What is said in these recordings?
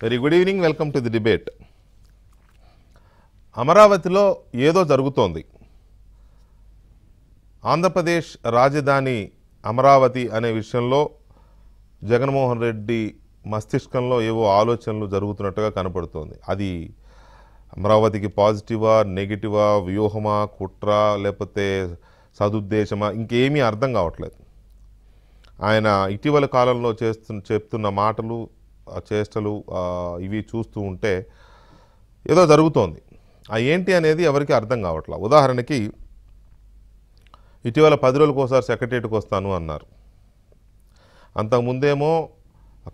Very good evening, welcome to the debate. అమరావతిలో ఏదో జరుగుతోంది. ఆంధ్రప్రదేశ్ రాజధాని అమరావతి అనే విషయంలో జగన్మోహన్ రెడ్డి మస్తిష్కంలో ఏవో ఆలోచనలు జరుగుతున్నట్టుగా కనపడుతోంది. అది అమరావతికి పాజిటివా, నెగిటివా, వ్యూహమా, కుట్ర, లేకపోతే సదుద్దేశమా, ఇంకేమీ అర్థం కావట్లేదు. ఆయన ఇటీవల కాలంలో చెప్తున్న మాటలు, చేష్టలు ఇవి చూస్తూ ఉంటే ఏదో జరుగుతోంది. ఏంటి అనేది ఎవరికి అర్థం కావట్లేదు. ఉదాహరణకి ఇటీవల 10 రోజులకోసారి సెక్రటరియట్కి వస్తాను అన్నారు. అంతకుముందేమో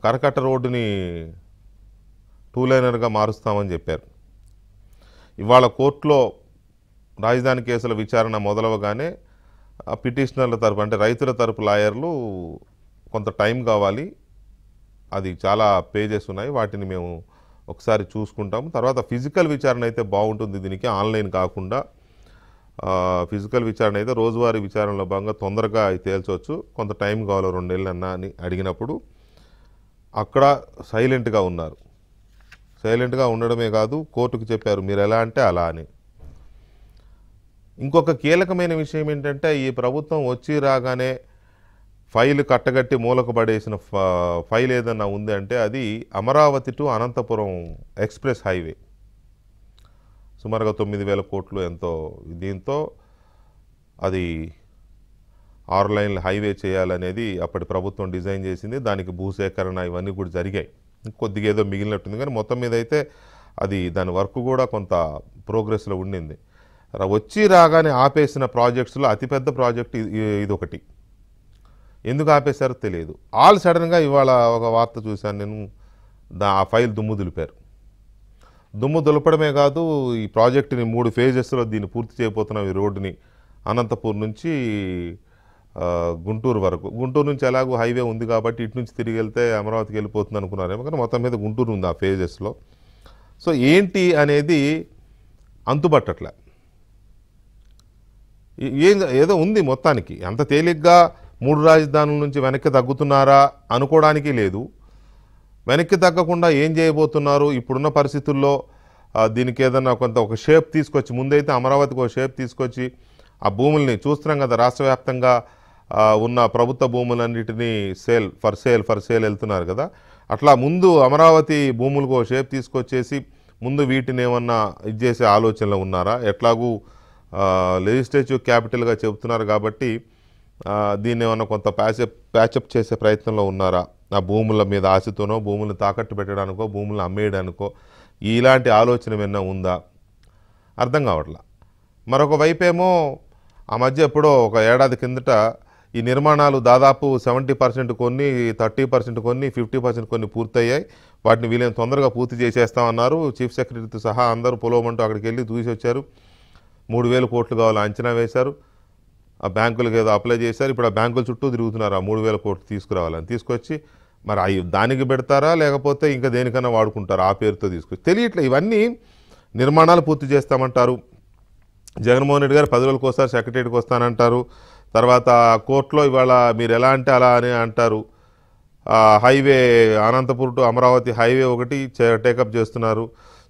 కరకట్ట రోడ్డుని 2 లైనర్గా మారుస్తామని చెప్పారు. ఇవాళ కోర్టులో రాజధాని కేసుల విచారణ మొదలవగానే పిటిషనర్ల తరపు, అంటే రైతుల తరపు లాయర్లు కొంత టైం కావాలి, అది చాలా పేజెస్ ఉన్నాయి, వాటిని మేము ఒకసారి చూసుకుంటాము, తర్వాత ఫిజికల్ విచారణ అయితే బాగుంటుంది, దీనికి ఆన్లైన్ కాకుండా ఫిజికల్ విచారణ అయితే రోజువారీ విచారణలో భాగంగా తొందరగా తేల్చవచ్చు, కొంత టైం కావాలి 2 నెలలన్నా అని అడిగినప్పుడు అక్కడ సైలెంట్గా ఉన్నారు. సైలెంట్గా ఉండడమే కాదు, కోర్టుకు చెప్పారు మీరు ఎలా అంటే అలా అని. ఇంకొక కీలకమైన విషయం ఏంటంటే, ఈ ప్రభుత్వం వచ్చి రాగానే ఫైల్ కట్టగట్టి మూలకు పడేసిన ఫైల్ ఏదన్నా ఉంది అంటే అది Amaravati to Anantapuram express highway. సుమారుగా 9,000 కోట్లు ఎంతో. దీంతో అది 6 లైన్ల హైవే చేయాలనేది అప్పటి ప్రభుత్వం డిజైన్ చేసింది. దానికి భూసేకరణ ఇవన్నీ కూడా జరిగాయి. కొద్దిగా ఏదో మిగిలినట్టుంది, కానీ మొత్తం మీద అయితే అది దాని వర్క్ కూడా కొంత ప్రోగ్రెస్లో ఉండింది. వచ్చి రాగానే ఆపేసిన ప్రాజెక్ట్స్లో అతిపెద్ద ప్రాజెక్ట్ ఇదొకటి. ఎందుకు ఆపేశారో తెలియదు. ఆల్ సడన్గా ఇవాళ ఒక వార్త చూశాను నేను, ఆ ఫైల్ దుమ్ము దులిపారు. దుమ్ము దులపడమే కాదు, ఈ ప్రాజెక్టుని 3 ఫేజెస్లో దీన్ని పూర్తి చేయబోతున్నాం. ఈ రోడ్డుని అనంతపూర్ నుంచి గుంటూరు వరకు. గుంటూరు నుంచి ఎలాగో హైవే ఉంది కాబట్టి ఇటు నుంచి తిరిగి వెళ్తే అమరావతికి వెళ్ళిపోతుంది అనుకున్నారేమో, కానీ మొత్తం మీద గుంటూరు ఉంది ఆ ఫేజెస్లో. సో ఏంటి అనేది అంతుబట్టట్లే. ఏదో ఉంది మొత్తానికి. అంత తేలిగ్గా 3 రాజధానుల నుంచి వెనక్కి తగ్గుతున్నారా అనుకోవడానికి లేదు. వెనక్కి తగ్గకుండా ఏం చేయబోతున్నారు ఇప్పుడున్న పరిస్థితుల్లో, దీనికి ఏదన్నా ఒక షేప్ తీసుకొచ్చి, ముందైతే అమరావతికి ఒక షేప్ తీసుకొచ్చి ఆ భూముల్ని చూస్తున్నాం కదా, రాష్ట్ర వ్యాప్తంగా ఉన్న ప్రభుత్వ భూములన్నిటినీ ఫర్ సేల్ వెళ్తున్నారు కదా. అట్లా ముందు అమరావతి భూములకు ఒక షేప్ తీసుకొచ్చేసి ముందు వీటిని ఏమన్నా ఇది చేసే ఆలోచనలో ఉన్నారా? ఎట్లాగూ లెజిస్లేటివ్ క్యాపిటల్గా చెబుతున్నారు కాబట్టి దీన్ని ఏమన్నా కొంత ప్యాచప్ చేసే ప్రయత్నంలో ఉన్నారా? ఆ భూముల మీద ఆశతోనో, భూములను తాకట్టు పెట్టడానికో, భూములను అమ్మేయడానికో ఇలాంటి ఆలోచన ఏమన్నా ఉందా? అర్థం కావట్లా. మరొక వైపేమో ఆ మధ్య ఎప్పుడో ఒక ఏడాది కిందట ఈ నిర్మాణాలు దాదాపు 70% కొన్ని, 30% కొన్ని, 50% కొన్ని పూర్తయ్యాయి. వాటిని వీళ్ళని తొందరగా పూర్తి చేసేస్తామన్నారు. చీఫ్ సెక్రటరీతో సహా అందరూ పొలవమంటూ అక్కడికి వెళ్ళి చూసి వచ్చారు. 3,000 కోట్లు కావాలని అంచనా వేశారు. ఆ బ్యాంకులకు ఏదో అప్లై చేశారు. ఇప్పుడు ఆ బ్యాంకుల చుట్టూ తిరుగుతున్నారు ఆ 3,000 కోట్లు తీసుకురావాలని. తీసుకొచ్చి మరి అవి దానికి పెడతారా లేకపోతే ఇంకా దేనికన్నా వాడుకుంటారా ఆ పేరుతో తీసుకొచ్చి తెలియట్లే. ఇవన్నీ నిర్మాణాలు పూర్తి చేస్తామంటారు. జగన్మోహన్ రెడ్డి గారు 10 రోజులకోసారి సెక్రటరీకి వస్తానంటారు. తర్వాత కోర్టులో ఇవాళ మీరు ఎలా అంటే అలా అని అంటారు. Highway Anantapuram to Amaravati highway ఒకటి టేకప్ చేస్తున్నారు.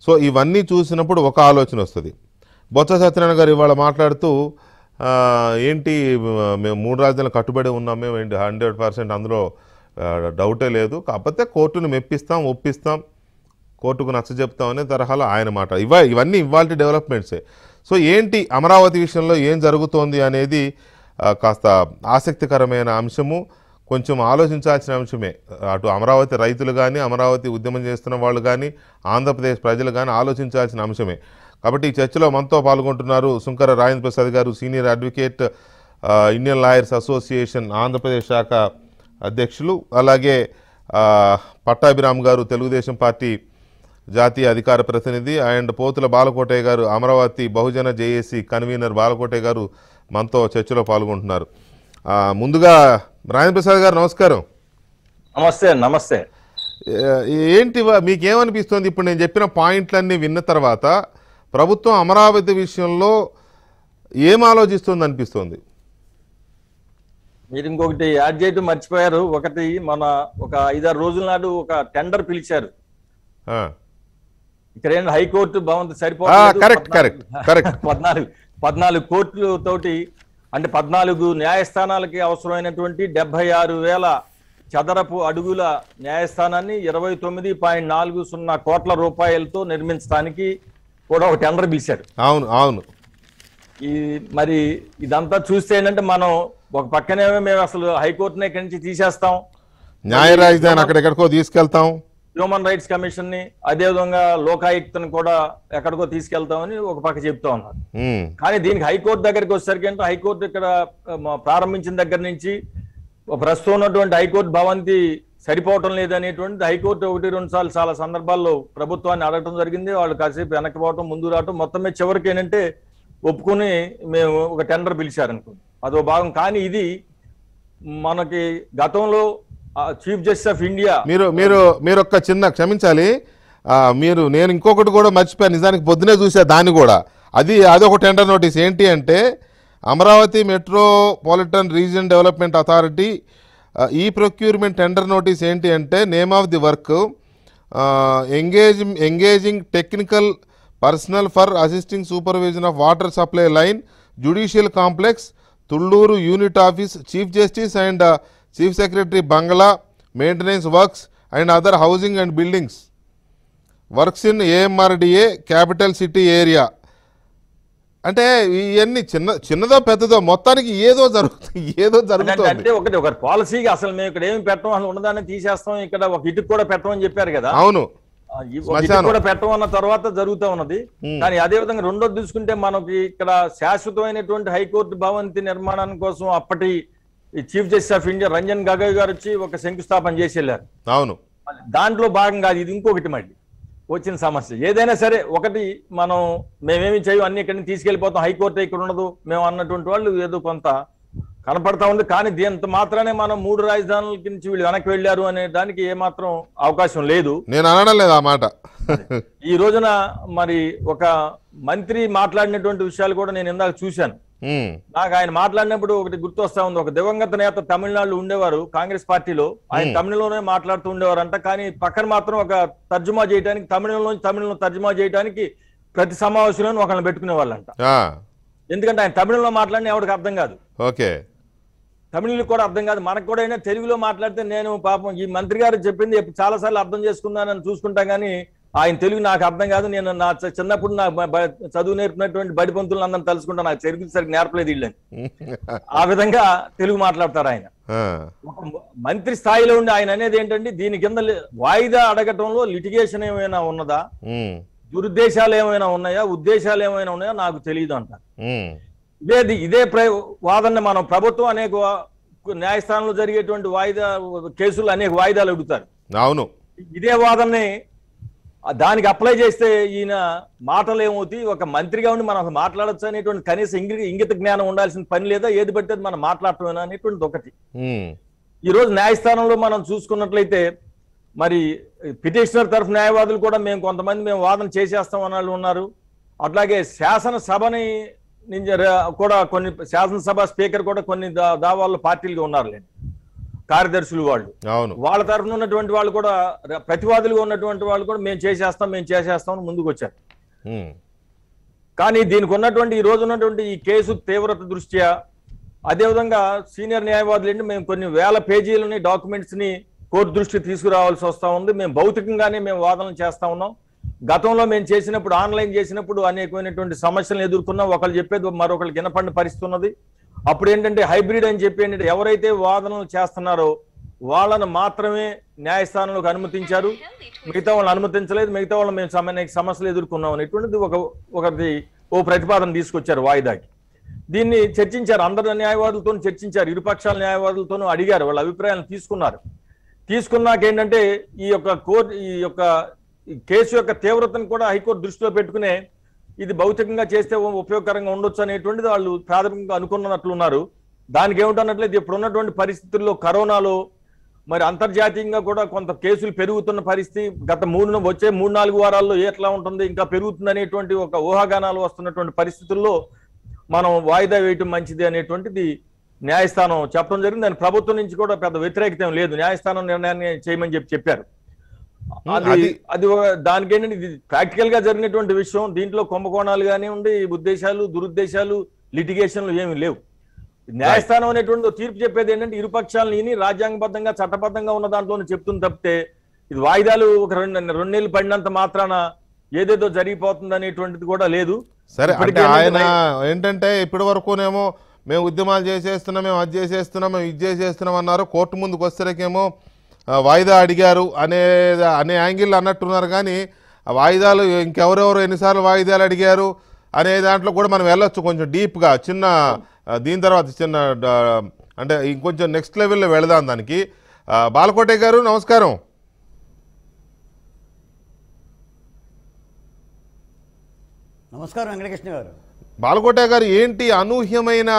సో ఇవన్నీ చూసినప్పుడు ఒక ఆలోచన వస్తుంది. బొత్స సత్యనారాయణ గారు ఇవాళ మాట్లాడుతూ ఏంటి మేము 3 రాజధానులు కట్టుబడి ఉన్నాం, మేము 100% అందులో డౌటే లేదు, కాకపోతే కోర్టును మెప్పిస్తాం, ఒప్పిస్తాం, కోర్టుకు నచ్చజెప్తాం అనే తరహాలో ఆయన మాట. ఇవన్నీ ఇవాల్టి డెవలప్మెంట్సే. సో ఏంటి అమరావతి విషయంలో ఏం జరుగుతోంది అనేది కాస్త ఆసక్తికరమైన అంశము, కొంచెం ఆలోచించాల్సిన అంశమే. అటు అమరావతి రైతులు కానీ, అమరావతి ఉద్యమం చేస్తున్న వాళ్ళు కానీ, ఆంధ్రప్రదేశ్ ప్రజలు కానీ ఆలోచించాల్సిన అంశమే. కాబట్టి ఈ చర్చలో మనతో పాల్గొంటున్నారు సుంకర రాజేంద్ర ప్రసాద్ గారు, senior advocate, Indian lawyers association Andhra Pradesh శాఖ అధ్యక్షులు, అలాగే పట్టాభిరామ్ గారు, తెలుగుదేశం పార్టీ జాతీయ అధికార ప్రతినిధి, అండ్ పోతుల బాలకోటయ్య గారు, అమరావతి బహుజన జేఏసీ కన్వీనర్ బాలకోటయ్య గారు మనతో చర్చలో పాల్గొంటున్నారు. ముందుగా రాజేంద్ర ప్రసాద్ గారు నమస్కారం. నమస్తే. నమస్తే. ఏంటి మీకేమనిపిస్తుంది ఇప్పుడు నేను చెప్పిన పాయింట్లన్నీ విన్న తర్వాత ప్రభుత్వం అమరావతి విషయంలో ఏం ఆలోచిస్తుంది అనిపిస్తుంది? మీరు ఇంకొకటి యాడ్ చేయడం మర్చిపోయారు. ఒకటి మన ఒక 5-6 రోజుల నాడు ఒక టెండర్ పిలిచారు ఇక్కడ ఏంటి high court Bhavan correct correct correct 14 కోట్లతోటి అంటే 14 న్యాయస్థానాలకి అవసరమైనటువంటి 76,000 చదరపు అడుగుల న్యాయస్థానాన్ని 29.40 కోట్ల రూపాయలతో నిర్మించడానికి కూడా ఒక టెండర్ పిలిచారు. అవును అవును. ఈ మరి ఇదంతా చూస్తే ఏంటంటే మనం ఒక పక్కనే మేము అసలు హైకోర్టుని ఇక్కడి నుంచి తీసేస్తాం, న్యాయ రాజధాని అక్కడెక్కడికో తీసుకెళ్తాం, హ్యూమన్ రైట్స్ కమిషన్ ని అదేవిధంగా లోకాయుక్తను కూడా ఎక్కడికో తీసుకెళ్తామని ఒక పక్క చెప్తా ఉన్నారు. కానీ దీనికి హైకోర్టు దగ్గరికి వచ్చేసరికి అంటే హైకోర్టు ఇక్కడ ప్రారంభించిన దగ్గర నుంచి ప్రస్తుతం ఉన్నటువంటి హైకోర్టు భవంతి సరిపోవటం లేదనేటువంటిది హైకోర్టు 1-2 సార్లు చాలా సందర్భాల్లో ప్రభుత్వాన్ని అడగటం జరిగింది. వాళ్ళు కాసేపు వెనక్కి పోవటం ముందు రావటం మొత్తం మీద చివరికి ఏంటంటే ఒప్పుకుని మేము ఒక టెండర్ పిలిచారనుకోండి, అదో భాగం. కానీ ఇది మనకి గతంలో చీఫ్ జస్టిస్ ఆఫ్ ఇండియా మీరు ఒక్క చిన్న క్షమించాలి, నేను ఇంకొకటి కూడా మర్చిపోయాను, నిజానికి పొద్దునే చూసా దాన్ని కూడా. అదొక టెండర్ నోటీస్. ఏంటి అంటే Amaravati metropolitan region development authority ఈ ప్రొక్యూర్మెంట్ టెండర్ నోటీస్ ఏంటి అంటే name of the work engaging technical personnel for assisting supervision of water supply line judicial complex Thullur unit office chief justice and chief secretary bungalow maintenance works and other housing and buildings works in AMRDA capital city area. అంటే ఇవన్నీ చిన్నదో పెద్దదో మొత్తానికి ఏదో జరుగుతుంది. అంటే ఒక పాలసీగా అసలు మేము ఇక్కడ ఏమి పెట్టడం అసలు ఉన్నదాన్ని తీసేస్తాం, ఇక్కడ ఒక ఇటుకు కూడా పెట్టమని చెప్పారు కదా. అవును, కూడా పెట్టమన్న తర్వాత జరుగుతూ ఉన్నది. కానీ అదే విధంగా రెండోది చూసుకుంటే మనకి ఇక్కడ శాశ్వతమైనటువంటి హైకోర్టు భవంతి నిర్మాణం కోసం అప్పటి chief justice of India Ranjan Gogoi గారు వచ్చి ఒక శంకుస్థాపన చేసి వెళ్ళారు. అవును, దాంట్లో భాగంగా ఇది ఇంకొకటి మళ్ళీ వచ్చిన సమస్య. ఏదైనా సరే ఒకటి మేమేమి చేయం, అన్ని ఇక్కడిని తీసుకెళ్లిపోతాం, హైకోర్టు ఇక్కడ ఉండదు మేము అన్నటువంటి వాళ్ళు ఏదో కొంత కనపడతా ఉంది. కానీ దీంతో మాత్రమే మనం 3 రాజధానుల నుంచి వీళ్ళు వెనక్కి వెళ్ళారు అనే దానికి ఏమాత్రం అవకాశం లేదు. నేను అనడం లేదు ఆ మాట. ఈ రోజున మరి ఒక మంత్రి మాట్లాడినటువంటి విషయాలు కూడా నేను ఇందాక చూశాను. నాకు ఆయన మాట్లాడినప్పుడు ఒకటి గుర్తొస్తా ఉంది. ఒక దివంగత నేత తమిళనాడులో ఉండేవారు కాంగ్రెస్ పార్టీలో, ఆయన తమిళంలోనే మాట్లాడుతూ ఉండేవారంట. కానీ పక్కన మాత్రం ఒక తర్జుమా చేయడానికి తమిళంలో తర్జుమా చేయడానికి ప్రతి సమావేశంలోనూ ఒకళ్ళని పెట్టుకునే వాళ్ళంట. ఎందుకంటే ఆయన తమిళంలో మాట్లాడిన ఎవరికి అర్థం కాదు, తమిళులకు కూడా అర్థం కాదు. మనకు కూడా అయినా తెలుగులో మాట్లాడితే నేను పాపం ఈ మంత్రి గారు చెప్పింది చాలా సార్లు అర్థం చేసుకున్నానని చూసుకుంటా, కానీ ఆయన తెలుగు నాకు అర్థం కాదు. నేను నా చిన్నప్పుడు నా చదువు నేర్పినటువంటి బడి పంతులను అందరం తలుసుకుంటా, నాకు తెలుగు సరిగ్గా నేర్పలేదు వీళ్ళని. ఆ విధంగా తెలుగు మాట్లాడతారు ఆయన. మంత్రి స్థాయిలో ఉండి ఆయన అనేది ఏంటంటే దీని కింద వాయిదా అడగటంలో లిటిగేషన్ ఏమైనా ఉన్నదా, దురుద్దేశాలు ఏమైనా ఉన్నాయా, ఉద్దేశాలు ఏమైనా ఉన్నాయా నాకు తెలియదు అంటారు. ఇదే వాదన మనం ప్రభుత్వం అనేక న్యాయస్థానంలో జరిగేటువంటి కేసులు అనేక వాయిదాలు అడుగుతారు. అవును, ఇదే వాదనని దానికి అప్లై చేస్తే ఈయన మాటలు ఏమవుతాయి, ఒక మంత్రిగా ఉండి మనం మాట్లాడచ్చు అనేటువంటి కనీస ఇంగిత జ్ఞానం ఉండాల్సిన పని లేదా, ఏది పడితే మనం మాట్లాడటమేనా అనేటువంటిది ఒకటి. ఈ రోజు న్యాయస్థానంలో మనం చూసుకున్నట్లయితే మరి పిటిషనర్ తరఫు న్యాయవాదులు కూడా మేము వాదన చేసేస్తాం అన్న వాళ్ళు ఉన్నారు. అట్లాగే శాసనసభని కూడా కొన్ని శాసనసభ స్పీకర్ కూడా కొన్ని దావాల్లో పార్టీలుగా ఉన్నారు కార్యదర్శులు వాళ్ళ తరఫున ఉన్నటువంటి వాళ్ళు కూడా ప్రతివాదులుగా ఉన్నటువంటి వాళ్ళు కూడా మేము చేసేస్తాం ముందుకు వచ్చారు. కానీ దీనికి ఉన్నటువంటి ఈ రోజు ఉన్నటువంటి ఈ కేసు తీవ్రత దృష్ట్యా అదేవిధంగా సీనియర్ న్యాయవాదులు మేము కొన్ని వేల పేజీలని డాక్యుమెంట్స్ ని కోర్టు దృష్టికి తీసుకురావాల్సి వస్తా ఉంది. మేము భౌతికంగానే వాదనలు చేస్తా ఉన్నాం. గతంలో మేము చేసినప్పుడు ఆన్లైన్ చేసినప్పుడు అనేకమైనటువంటి సమస్యలను ఎదుర్కొన్నాం. ఒకళ్ళు చెప్పేది మరొకరికి వినపడిన పరిస్థితి ఉన్నది. అప్పుడు ఏంటంటే హైబ్రిడ్ అని చెప్పి ఏంటంటే ఎవరైతే వాదనలు చేస్తున్నారో వాళ్ళను మాత్రమే న్యాయస్థానంలోకి అనుమతించారు, మిగతా వాళ్ళని అనుమతించలేదు. మిగతా వాళ్ళు మేము అనేక సమస్యలు ఎదుర్కొన్నాం అనేటువంటిది ఒకటి ప్రతిపాదన తీసుకొచ్చారు వాయిదాకి. దీన్ని చర్చించారు, అందరు న్యాయవాదులతో చర్చించారు, ఇరుపక్షాల న్యాయవాదులతోనూ అడిగారు, వాళ్ళ అభిప్రాయాలను తీసుకున్నాక ఏంటంటే ఈ యొక్క కేసు యొక్క తీవ్రతను కూడా హైకోర్టు దృష్టిలో పెట్టుకునే ఇది భౌతికంగా చేస్తే ఉపయోగకరంగా ఉండొచ్చు అనేటువంటిది వాళ్ళు ప్రాథమికంగా అనుకున్నట్లున్నారు. దానికి ఏమిటన్నట్లయితే ఇప్పుడు ఉన్నటువంటి పరిస్థితుల్లో కరోనాలో మరి అంతర్జాతీయంగా కూడా కొంత కేసులు పెరుగుతున్న పరిస్థితి, గత వచ్చే 3-4 వారాల్లో ఎట్లా ఉంటుంది, ఇంకా పెరుగుతుంది అనేటువంటి ఒక ఊహాగానాలు వస్తున్నటువంటి పరిస్థితుల్లో మనం వాయిదా వేయటం మంచిది అనేటువంటిది న్యాయస్థానం చెప్పడం జరిగింది. దాని ప్రభుత్వం నుంచి కూడా పెద్ద వ్యతిరేకత లేదు, న్యాయస్థానం నిర్ణయాన్ని చేయమని చెప్పారు. అది దానికి ఏంటంటే ఇది ప్రాక్టికల్ గా జరిగినటువంటి విషయం. దీంట్లో కుంభకోణాలు కానివ్వండి, ఉద్దేశాలు, దురుద్దేశాలు, లిటిగేషన్లు ఏమి లేవు. న్యాయస్థానం అనేటువంటి తీర్పు చెప్పేది ఏంటంటే ఇరుపక్షాలను విని రాజ్యాంగబద్ధంగా చట్టబద్ధంగా ఉన్న దాంట్లో చెప్తుంది తప్పితే ఇది వాయిదాలు ఒక రెండు నెలలు పడినంత మాత్రాన ఏదేదో జరిగిపోతుంది అనేటువంటిది కూడా లేదు. సరే, అంటే ఆయన ఏంటంటే ఇప్పటి వరకునేమో మేము ఉద్యమాలు చేసేస్తున్నాం, మేము అది చేసేస్తున్నాం, మేము ఇది చేసేస్తున్నాం అన్నారు. కోర్టు ముందుకు వచ్చేసరికేమో వాయిదా అడిగారు అనే యాంగిల్ అన్నట్టున్నారు. కానీ ఆ వాయిదాలు ఇంకెవరెవరు ఎన్నిసార్లు వాయిదాలు అడిగారు అనే దాంట్లో కూడా మనం వెళ్ళొచ్చు కొంచెం డీప్గా. చిన్న దీని తర్వాత చిన్న అంటే ఇంకొంచెం నెక్స్ట్ లెవెల్లో వెళదాం దానికి. బాలకోటే గారు నమస్కారం. నమస్కారం వెంకటకృష్ణ గారు. బాలకోట గారు, ఏంటి అనూహ్యమైన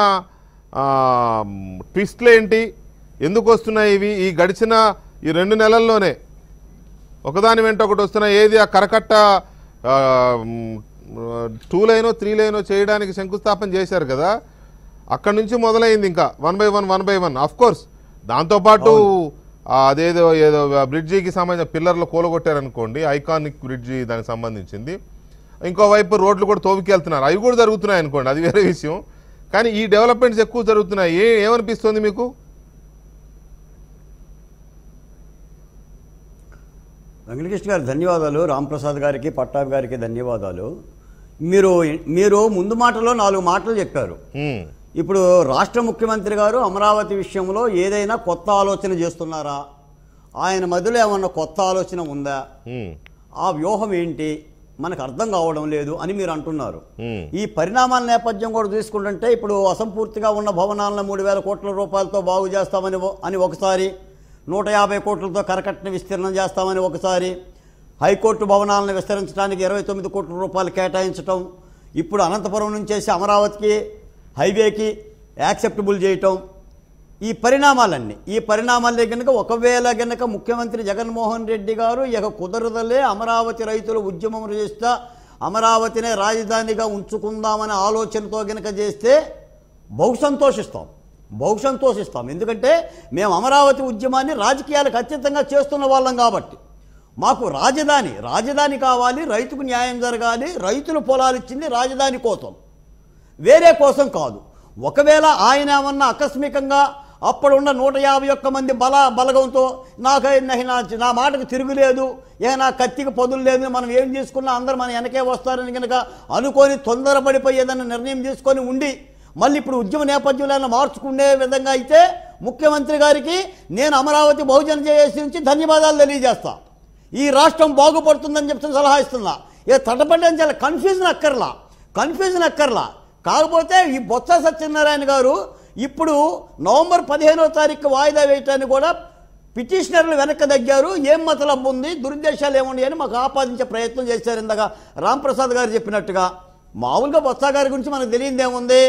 ట్విస్ట్లు ఏంటి, ఎందుకు వస్తున్నాయి ఇవి? ఈ గడిచిన ఈ 2 నెలల్లోనే ఒకదాని వెంట ఒకటి వస్తున్నాయి. ఏది ఆ కరకట్ట 2 లైనో 3 లైనో చేయడానికి శంకుస్థాపన చేశారు కదా, అక్కడి నుంచి మొదలైంది ఇంకా 1 by 1 ఆఫ్ కోర్స్. దాంతోపాటు ఏదో బ్రిడ్జికి సంబంధించిన పిల్లర్లు కూలగొట్టారనుకోండి, ఐకానిక్ బ్రిడ్జి దానికి సంబంధించింది. ఇంకోవైపు రోడ్లు కూడా తోవికెళ్తున్నారు, అవి కూడా జరుగుతున్నాయి అనుకోండి, అది వేరే విషయం. కానీ ఈ డెవలప్మెంట్స్ ఎక్కువ జరుగుతున్నాయి. ఏమనిపిస్తుంది మీకు? వెంకటకృష్ణ గారు ధన్యవాదాలు. రాంప్రసాద్ గారికి, పట్టాభి గారికి ధన్యవాదాలు. మీరు ముందు మాటలో 4 మాటలు చెప్పారు. ఇప్పుడు రాష్ట్ర ముఖ్యమంత్రి గారు అమరావతి విషయంలో ఏదైనా కొత్త ఆలోచన చేస్తున్నారా, ఆయన మధ్యలో ఏమన్నా కొత్త ఆలోచన ఉందా, ఆ వ్యూహం ఏంటి మనకు అర్థం కావడం లేదు అని మీరు అంటున్నారు. ఈ పరిణామాల నేపథ్యం కూడా తీసుకుంటుంటే ఇప్పుడు అసంపూర్తిగా ఉన్న భవనాలను 3,000 కోట్ల రూపాయలతో బాగు చేస్తామని ఒకసారి, 150 కోట్లతో కరకట్టని విస్తీర్ణం చేస్తామని ఒకసారి, హైకోర్టు భవనాలను విస్తరించడానికి 29 కోట్ల రూపాయలు కేటాయించటం, ఇప్పుడు అనంతపురం నుంచి అమరావతికి హైవేకి యాక్సెప్టబుల్ చేయటం, ఈ పరిణామాలే కనుక ఒకవేళ కనుక ముఖ్యమంత్రి జగన్మోహన్ రెడ్డి గారు ఇక కుదరదలే అమరావతి రైతులు ఉద్యమం చేస్తా అమరావతినే రాజధానిగా ఉంచుకుందామనే ఆలోచనతో కనుక చేస్తే బహు సంతోషిస్తాం. ఎందుకంటే మేము అమరావతి ఉద్యమాన్ని రాజకీయాలకు అత్యంతంగా చేస్తున్న వాళ్ళం కాబట్టి మాకు రాజధాని కావాలి, రైతుకు న్యాయం జరగాలి. రైతులు పొలాలు ఇచ్చింది రాజధాని కోసం, వేరే కోసం కాదు. ఒకవేళ ఆయన ఏమన్నా ఆకస్మికంగా అప్పుడున్న 151 మంది బలగంతో నా మాటకు తిరుగులేదు, నా కత్తికి పొదులు లేదు, మనం ఏం చేసుకున్నా అందరూ మన వెనకే వస్తారని కనుక అనుకొని తొందరపడిపోయి ఏదైనా నిర్ణయం తీసుకొని ఉండి మళ్ళీ ఇప్పుడు ఉద్యమ నేపథ్యంలో మార్చుకునే విధంగా అయితే ముఖ్యమంత్రి గారికి నేను అమరావతి బహుజన జేఏసీ నుంచి ధన్యవాదాలు తెలియజేస్తా. ఈ రాష్ట్రం బాగుపడుతుందని చెప్తున్న సలహా ఇస్తున్నా. తటపడ్డం చాలా కన్ఫ్యూజన్ అక్కర్లా. కాకపోతే ఈ బొత్స సత్యనారాయణ గారు ఇప్పుడు నవంబర్ 15వ తారీఖు వాయిదా వేయటాన్ని కూడా పిటిషనర్లు వెనక్కి తగ్గారు. ఏం మతలబ్ ఉంది, దురుద్దేశాలు ఏముంది అని మాకు ఆపాదించే ప్రయత్నం చేశారు. ఇందాక రాంప్రసాద్ గారు చెప్పినట్టుగా మామూలుగా బొత్స గారి గురించి మనకు తెలియదేముంది,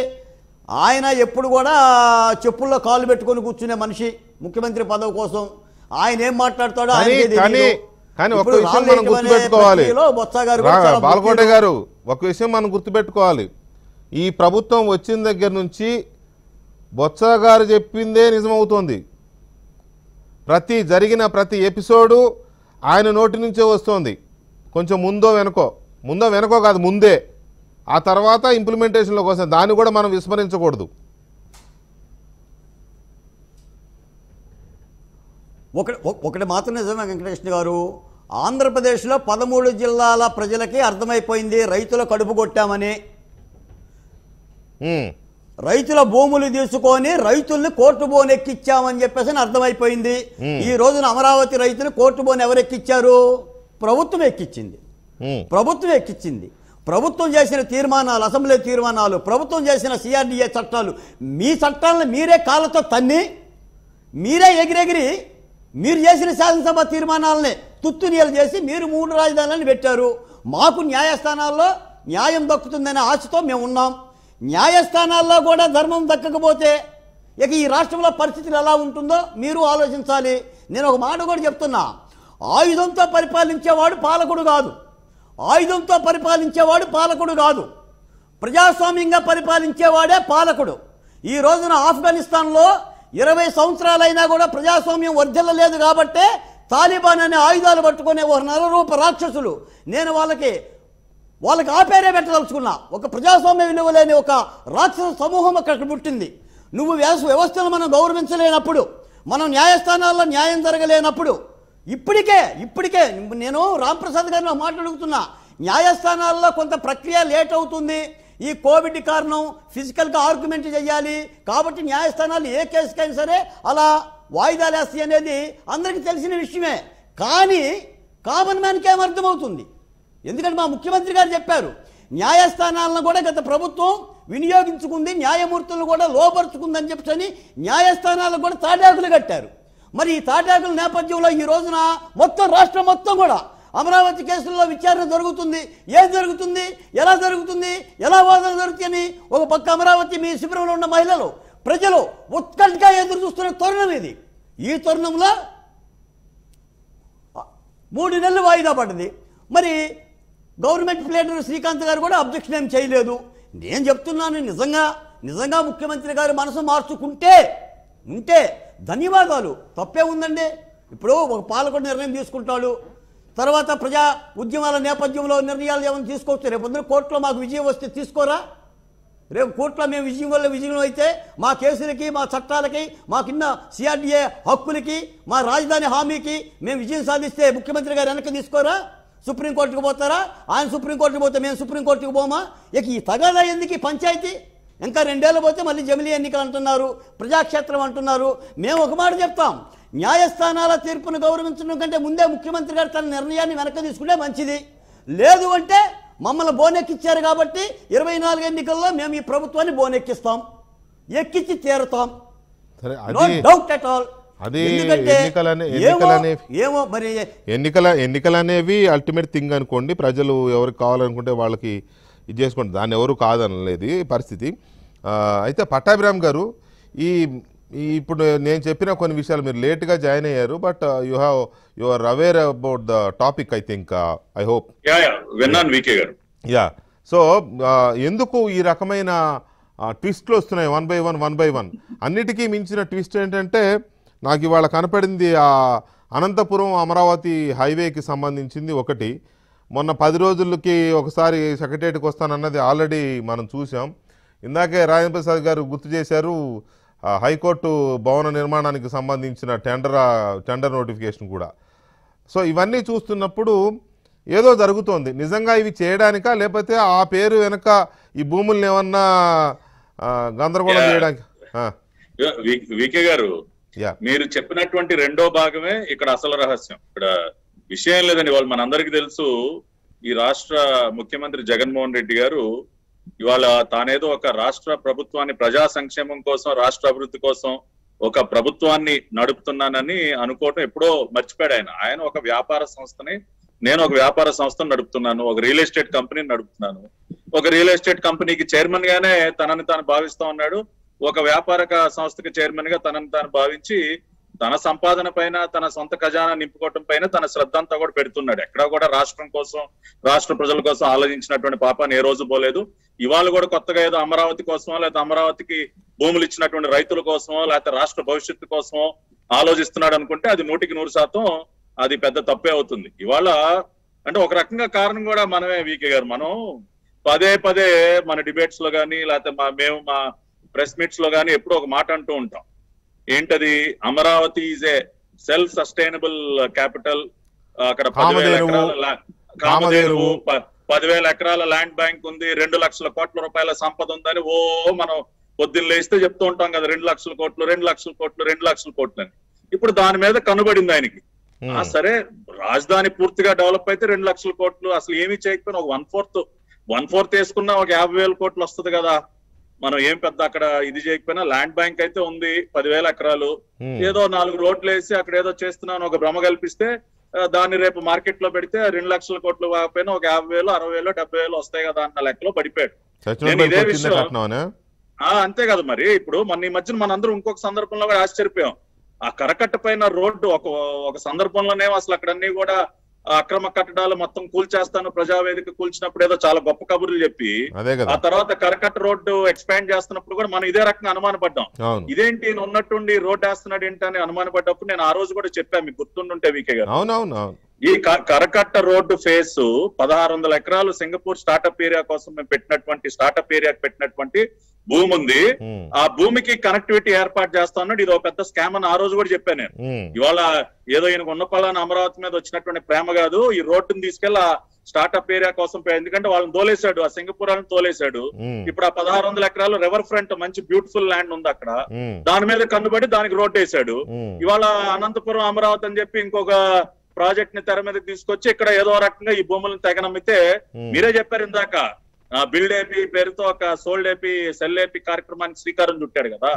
ఆయన ఎప్పుడు కూడా చెప్పుల్లో కాలు పెట్టుకొని కూర్చునే మనిషి. ముఖ్యమంత్రి పదవి కోసం ఆయన ఏం మాట్లాడతాడో కానీ ఒక విషయం మనం గుర్తుపెట్టుకోవాలి బాలకోట గారు, ఒక విషయం మనం గుర్తుపెట్టుకోవాలి. ఈ ప్రభుత్వం వచ్చిన దగ్గర నుంచి బొత్స గారు చెప్పిందే నిజమవుతోంది. జరిగిన ప్రతి ఎపిసోడు ఆయన నోటి నుంచే వస్తుంది. కొంచెం ముందో వెనకో కాదు, ముందే. ఆ తర్వాత ఇంప్లిమెంటేషన్లోకి వస్తుంది. దాన్ని కూడా మనం విస్మరించకూడదు. ఒకటి మాత్రం నిజమే వెంకటకృష్ణ గారు, ఆంధ్రప్రదేశ్లో 13 జిల్లాల ప్రజలకి అర్థమైపోయింది రైతుల కడుపు కొట్టామని. రైతుల భూములు తీసుకొని రైతుల్ని కోర్టు బోన్ ఎక్కిచ్చామని చెప్పేసి అర్థమైపోయింది. ఈ రోజున అమరావతి రైతులు కోర్టు బోన్ ఎవరు ఎక్కిచ్చారు? ప్రభుత్వం ఎక్కిచ్చింది. ప్రభుత్వం చేసిన తీర్మానాలు, అసెంబ్లీ తీర్మానాలు, ప్రభుత్వం చేసిన సిఆర్డీఏ చట్టాలు, మీ చట్టాలను మీరే కాళ్ళతో తన్ని మీరే ఎగిరెగిరి మీరు చేసిన శాసనసభ తీర్మానాలనే తుత్తునీయలు చేసి మీరు 3 రాజధానులను పెట్టారు. మాకు న్యాయస్థానాల్లో న్యాయం దక్కుతుందనే ఆశతో మేము ఉన్నాం. న్యాయస్థానాల్లో కూడా ధర్మం దక్కకపోతే ఇక ఈ రాష్ట్రంలో పరిస్థితులు ఎలా ఉంటుందో మీరు ఆలోచించాలి. నేను ఒక మాట కూడా చెప్తున్నా, ఆయుధంతో పరిపాలించేవాడు పాలకుడు కాదు, ప్రజాస్వామ్యంగా పరిపాలించేవాడే పాలకుడు. ఈ రోజున ఆఫ్ఘనిస్తాన్లో 20 సంవత్సరాలైనా కూడా ప్రజాస్వామ్యం వర్ధిల్లలేదు కాబట్టే తాలిబాన్ అనే ఆయుధాలు పట్టుకునే ఒక నరరూప రాక్షసులు. నేను వాళ్ళకి ఆ పేరే పెట్టదలుచుకున్నా. ఒక ప్రజాస్వామ్య విలువ లేని ఒక రాక్షస సమూహం అక్కడ పుట్టింది. నువ్వు వ్యవస్థను మనం గౌరవించలేనప్పుడు, మనం న్యాయస్థానాల్లో న్యాయం జరగలేనప్పుడు, ఇప్పటికే నేను రాంప్రసాద్ గారిని మాట్లాడుతున్నా, న్యాయస్థానాల్లో కొంత ప్రక్రియ లేట్ అవుతుంది, ఈ కోవిడ్ కారణం, ఫిజికల్గా ఆర్గ్యుమెంట్ చేయాలి కాబట్టి న్యాయస్థానాలు ఏ కేసుకైనా సరే అలా వాయిదాలు వేస్తాయి అనేది అందరికీ తెలిసిన విషయమే. కానీ కామన్ మ్యాన్కి ఏమర్థమవుతుంది? ఎందుకంటే మా ముఖ్యమంత్రి గారు చెప్పారు, న్యాయస్థానాలను కూడా గత ప్రభుత్వం వినియోగించుకుంది, న్యాయమూర్తులను కూడా లోపరుచుకుందని చెప్పని న్యాయస్థానాలకు కూడా తాటాకులు కట్టారు. మరి ఈ తాటాకుల నేపథ్యంలో ఈ రోజున మొత్తం రాష్ట్రం మొత్తం కూడా అమరావతి కేసుల్లో విచారణ జరుగుతుంది. ఏం జరుగుతుంది, ఎలా జరుగుతుంది, ఎలా వాదన జరుగుతాయని ఒక పక్క అమరావతి మీ శిబిరంలో ఉన్న మహిళలు, ప్రజలు ఉత్కంఠగా ఎదురు చూస్తున్న తరుణం ఇది. ఈ తరుణంలో 3 నెలలు వాయిదా పడ్డది. మరి గవర్నమెంట్ ప్లేటర్ శ్రీకాంత్ గారు కూడా అబ్జెక్షన్ ఏం చేయలేదు. నేను చెప్తున్నాను, నిజంగా ముఖ్యమంత్రి గారు మనసు మార్చుకుంటే ధన్యవాదాలు, తప్పే ఉందండి. ఇప్పుడు ఒక పాలకుడు నిర్ణయం తీసుకుంటాడు, తర్వాత ప్రజా ఉద్యమాల నేపథ్యంలో నిర్ణయాలు ఏమైనా తీసుకోవచ్చు. రేపు పొద్దున కోర్టులో మాకు విజయం వస్తే తీసుకోరా? రేపు కోర్టులో మేము విజయం అయితే మా కేసులకి, మా చట్టాలకి, మాకిన్న సిఆర్డీఏ హక్కులకి, మా రాజధాని హామీకి మేము విజయం సాధిస్తే ముఖ్యమంత్రి గారు వెనక్కి తీసుకోరా? సుప్రీంకోర్టుకు పోతారా? ఆయన సుప్రీంకోర్టుకు పోతే మేము సుప్రీంకోర్టుకు పోమా? ఇక ఈ తగాదా ఎందుకు ఈ పంచాయతీ? ఇంకా 2 ఏళ్ళు పోతే మళ్ళీ జమిలీ ఎన్నికలు అంటున్నారు, ప్రజాక్షేత్రం అంటున్నారు. మేము ఒక మాట చెప్తాం, న్యాయస్థానాల తీర్పును గౌరవించడం కంటే ముందే ముఖ్యమంత్రి గారు తన నిర్ణయాన్ని వెనక్కి తీసుకుంటే మంచిది. లేదు అంటే మమ్మల్ని బోనెక్కిచ్చారు కాబట్టి 24 ఎన్నికల్లో మేము ఈ ప్రభుత్వాన్ని బోనెక్కిస్తాం, ఎక్కించి తీరుతాం. No doubt at all. అది ఎన్నికలు అనేవి అల్టిమేట్ థింగ్ అనుకోండి. ప్రజలు ఎవరికి కావాలనుకుంటే వాళ్ళకి ఇది చేసుకోండి, దాన్ని ఎవరు కాదనలేదు పరిస్థితి. అయితే పట్టాభిరామ్ గారు, ఇప్పుడు నేను చెప్పిన కొన్ని విషయాలు మీరు లేట్గా జాయిన్ అయ్యారు, but you are aware about the topic. I think, I hope. విన్నాను వికే గారు. సో ఎందుకు ఈ రకమైన ట్విస్ట్లు వస్తున్నాయి వన్ బై వన్? అన్నిటికీ మించిన ట్విస్ట్ ఏంటంటే నాకు ఇవాళ కనపడింది అనంతపురం అమరావతి హైవేకి సంబంధించింది ఒకటి. మొన్న 10 రోజులకి ఒకసారి సెక్రటేరియట్కి వస్తానన్నది ఆల్రెడీ మనం చూసాం. ఇందాకే రాజేంద్ర ప్రసాద్ గారు గుర్తు చేశారు, హైకోర్టు భవన నిర్మాణానికి సంబంధించిన టెండర్ నోటిఫికేషన్ కూడా. సో ఇవన్నీ చూస్తున్నప్పుడు ఏదో జరుగుతోంది. నిజంగా ఇవి చేయడానికా, లేకపోతే ఆ పేరు వెనక ఈ భూముల్ని ఏమన్నా గందరగోళం చేయడానికి? వికే గారు, మీరు చెప్పినటువంటి రెండో భాగమే ఇక్కడ అసలు రహస్యం. ఇక్కడ విషయం లేదండి, వాళ్ళు మనందరికీ తెలుసు. ఈ రాష్ట్ర ముఖ్యమంత్రి జగన్మోహన్ రెడ్డి గారు ఇవాళ తానేదో ఒక రాష్ట్ర ప్రభుత్వాన్ని ప్రజా సంక్షేమం కోసం, రాష్ట్ర అభివృద్ధి కోసం ఒక ప్రభుత్వాన్ని నడుపుతున్నానని అనుకోవటం ఎప్పుడో మర్చిపోయాడు. ఆయన ఒక వ్యాపార సంస్థని, నేను ఒక వ్యాపార సంస్థను నడుపుతున్నాను, ఒక రియల్ ఎస్టేట్ కంపెనీని నడుపుతున్నాను. ఒక రియల్ ఎస్టేట్ కంపెనీకి చైర్మన్ గానే తనని తాను భావిస్తా ఉన్నాడు. ఒక వ్యాపారక సంస్థకి చైర్మన్ గా తనని తాను భావించి తన సంపాదన పైన, తన సొంత ఖజానా నింపుకోవటం పైన తన శ్రద్ధ అంతా కూడా పెడుతున్నాడు. ఎక్కడా కూడా రాష్ట్రం కోసం, రాష్ట్ర ప్రజల కోసం ఆలోచించినటువంటి పాపాన్ని ఏ రోజు పోలేదు. ఇవాళ కూడా కొత్తగా ఏదో అమరావతి కోసమో, లేకపోతే అమరావతికి భూములు ఇచ్చినటువంటి రైతుల కోసమో, లేకపోతే రాష్ట్ర భవిష్యత్తు కోసమో ఆలోచిస్తున్నాడు అనుకుంటే అది 100% అది పెద్ద తప్పే అవుతుంది. ఇవాళ అంటే ఒక రకంగా కారణం కూడా మనమే వీకే గారు. మనం పదే మన డిబేట్స్ లో కానీ, లేకపోతే మేము మా ప్రెస్ మీట్స్ లో కానీ ఎప్పుడో ఒక మాట అంటూ ఉంటాం. ఏంటది? Amaravati is a self sustainable capital. అక్కడ 10,000 ఎకరాల ల్యాండ్ బ్యాంక్ ఉంది, 2 లక్షల కోట్ల రూపాయల సంపద ఉందని మనం పొద్దున్న లేస్తే చెప్తూ ఉంటాం కదా, 2 లక్షల కోట్లు అని. ఇప్పుడు దాని మీద కనుబడింది ఆయనకి. సరే, రాజధాని పూర్తిగా డెవలప్ అయితే 2 లక్షల కోట్లు, అసలు ఏమీ చేయకపోయినా ఒక 1/4 వేసుకున్నా ఒక 50,000 కోట్లు వస్తుంది కదా. మనం ఏం పెద్ద అక్కడ ఇది చేయకపోయినా ల్యాండ్ బ్యాంక్ అయితే ఉంది, 10,000 ఎకరాలు. ఏదో 4 రోడ్లు వేసి అక్కడ ఏదో చేస్తున్నాను ఒక భ్రమ కల్పిస్తే దాన్ని రేపు మార్కెట్ లో పెడితే 2 లక్షల కోట్లు కాకపోయినా ఒక 50,000, 60,000, 70,000 వస్తాయి కదా అన్న లెక్కలో పడిపోయాడు. నేను ఇదే విషయం అంతే కదా. మరి ఇప్పుడు ఈ మధ్యన మనందరం ఇంకొక సందర్భంలో కూడా ఆశ్చర్యపోయాం. ఆ కరకట్ట పైన రోడ్డు ఒక సందర్భంలోనే అసలు అక్కడన్నీ కూడా అక్రమ కట్టడాలు మొత్తం కూల్చేస్తాను, ప్రజావేదిక కూల్చినప్పుడు ఏదో చాలా గొప్ప కబుర్లు చెప్పి ఆ తర్వాత కరకట్ట రోడ్డు ఎక్స్పాండ్ చేస్తున్నప్పుడు కూడా మనం ఇదే రకంగా అనుమానపడ్డాం. ఇదేంటి ఉన్నట్టుండి రోడ్డు వేస్తున్నాడు ఏంటని అనుమానపడ్డప్పుడు నేను ఆ రోజు కూడా చెప్పాను, మీకు గుర్తుండుంటే వీకే గారు. ఈ కరకట్ట రోడ్డు ఫేస్ 1600 ఎకరాలు సింగపూర్ స్టార్టప్ ఏరియా కోసం మేము స్టార్టప్ ఏరియాకి పెట్టినటువంటి భూమి ఉంది. ఆ భూమికి కనెక్టివిటీ ఏర్పాటు చేస్తా ఉన్నాడు. ఇది ఒక పెద్ద స్కామ్ అని ఆ రోజు కూడా చెప్పాను నేను. ఇవాళ ఏదో ఈయనకు ఉన్న పలానా అమరావతి మీద వచ్చినటువంటి ప్రేమ కాదు, ఈ రోడ్డుని తీసుకెళ్లి ఆ స్టార్టప్ ఏరియా కోసం, ఎందుకంటే వాళ్ళని తోలేశాడు, ఆ సింగపూర్ వాళ్ళని తోలేశాడు. ఇప్పుడు ఆ 1600 ఎకరాలు రివర్ ఫ్రంట్ మంచి బ్యూటిఫుల్ ల్యాండ్ ఉంది అక్కడ, దాని మీద కన్నుబడి దానికి రోడ్డు వేశాడు. ఇవాళ అనంతపురం అమరావతి అని చెప్పి ఇంకొక ప్రాజెక్ట్ ని తెర మీదకి తీసుకొచ్చి ఇక్కడ ఏదో రకంగా ఈ భూములను తెగనమ్మితే, మీరే చెప్పారు ఇందాక బిల్డ్ ఏపీ పేరుతో ఒక సోల్డ్ ఏపీ సెల్ ఏపీ కార్యక్రమానికి శ్రీకారం చుట్టాడు కదా.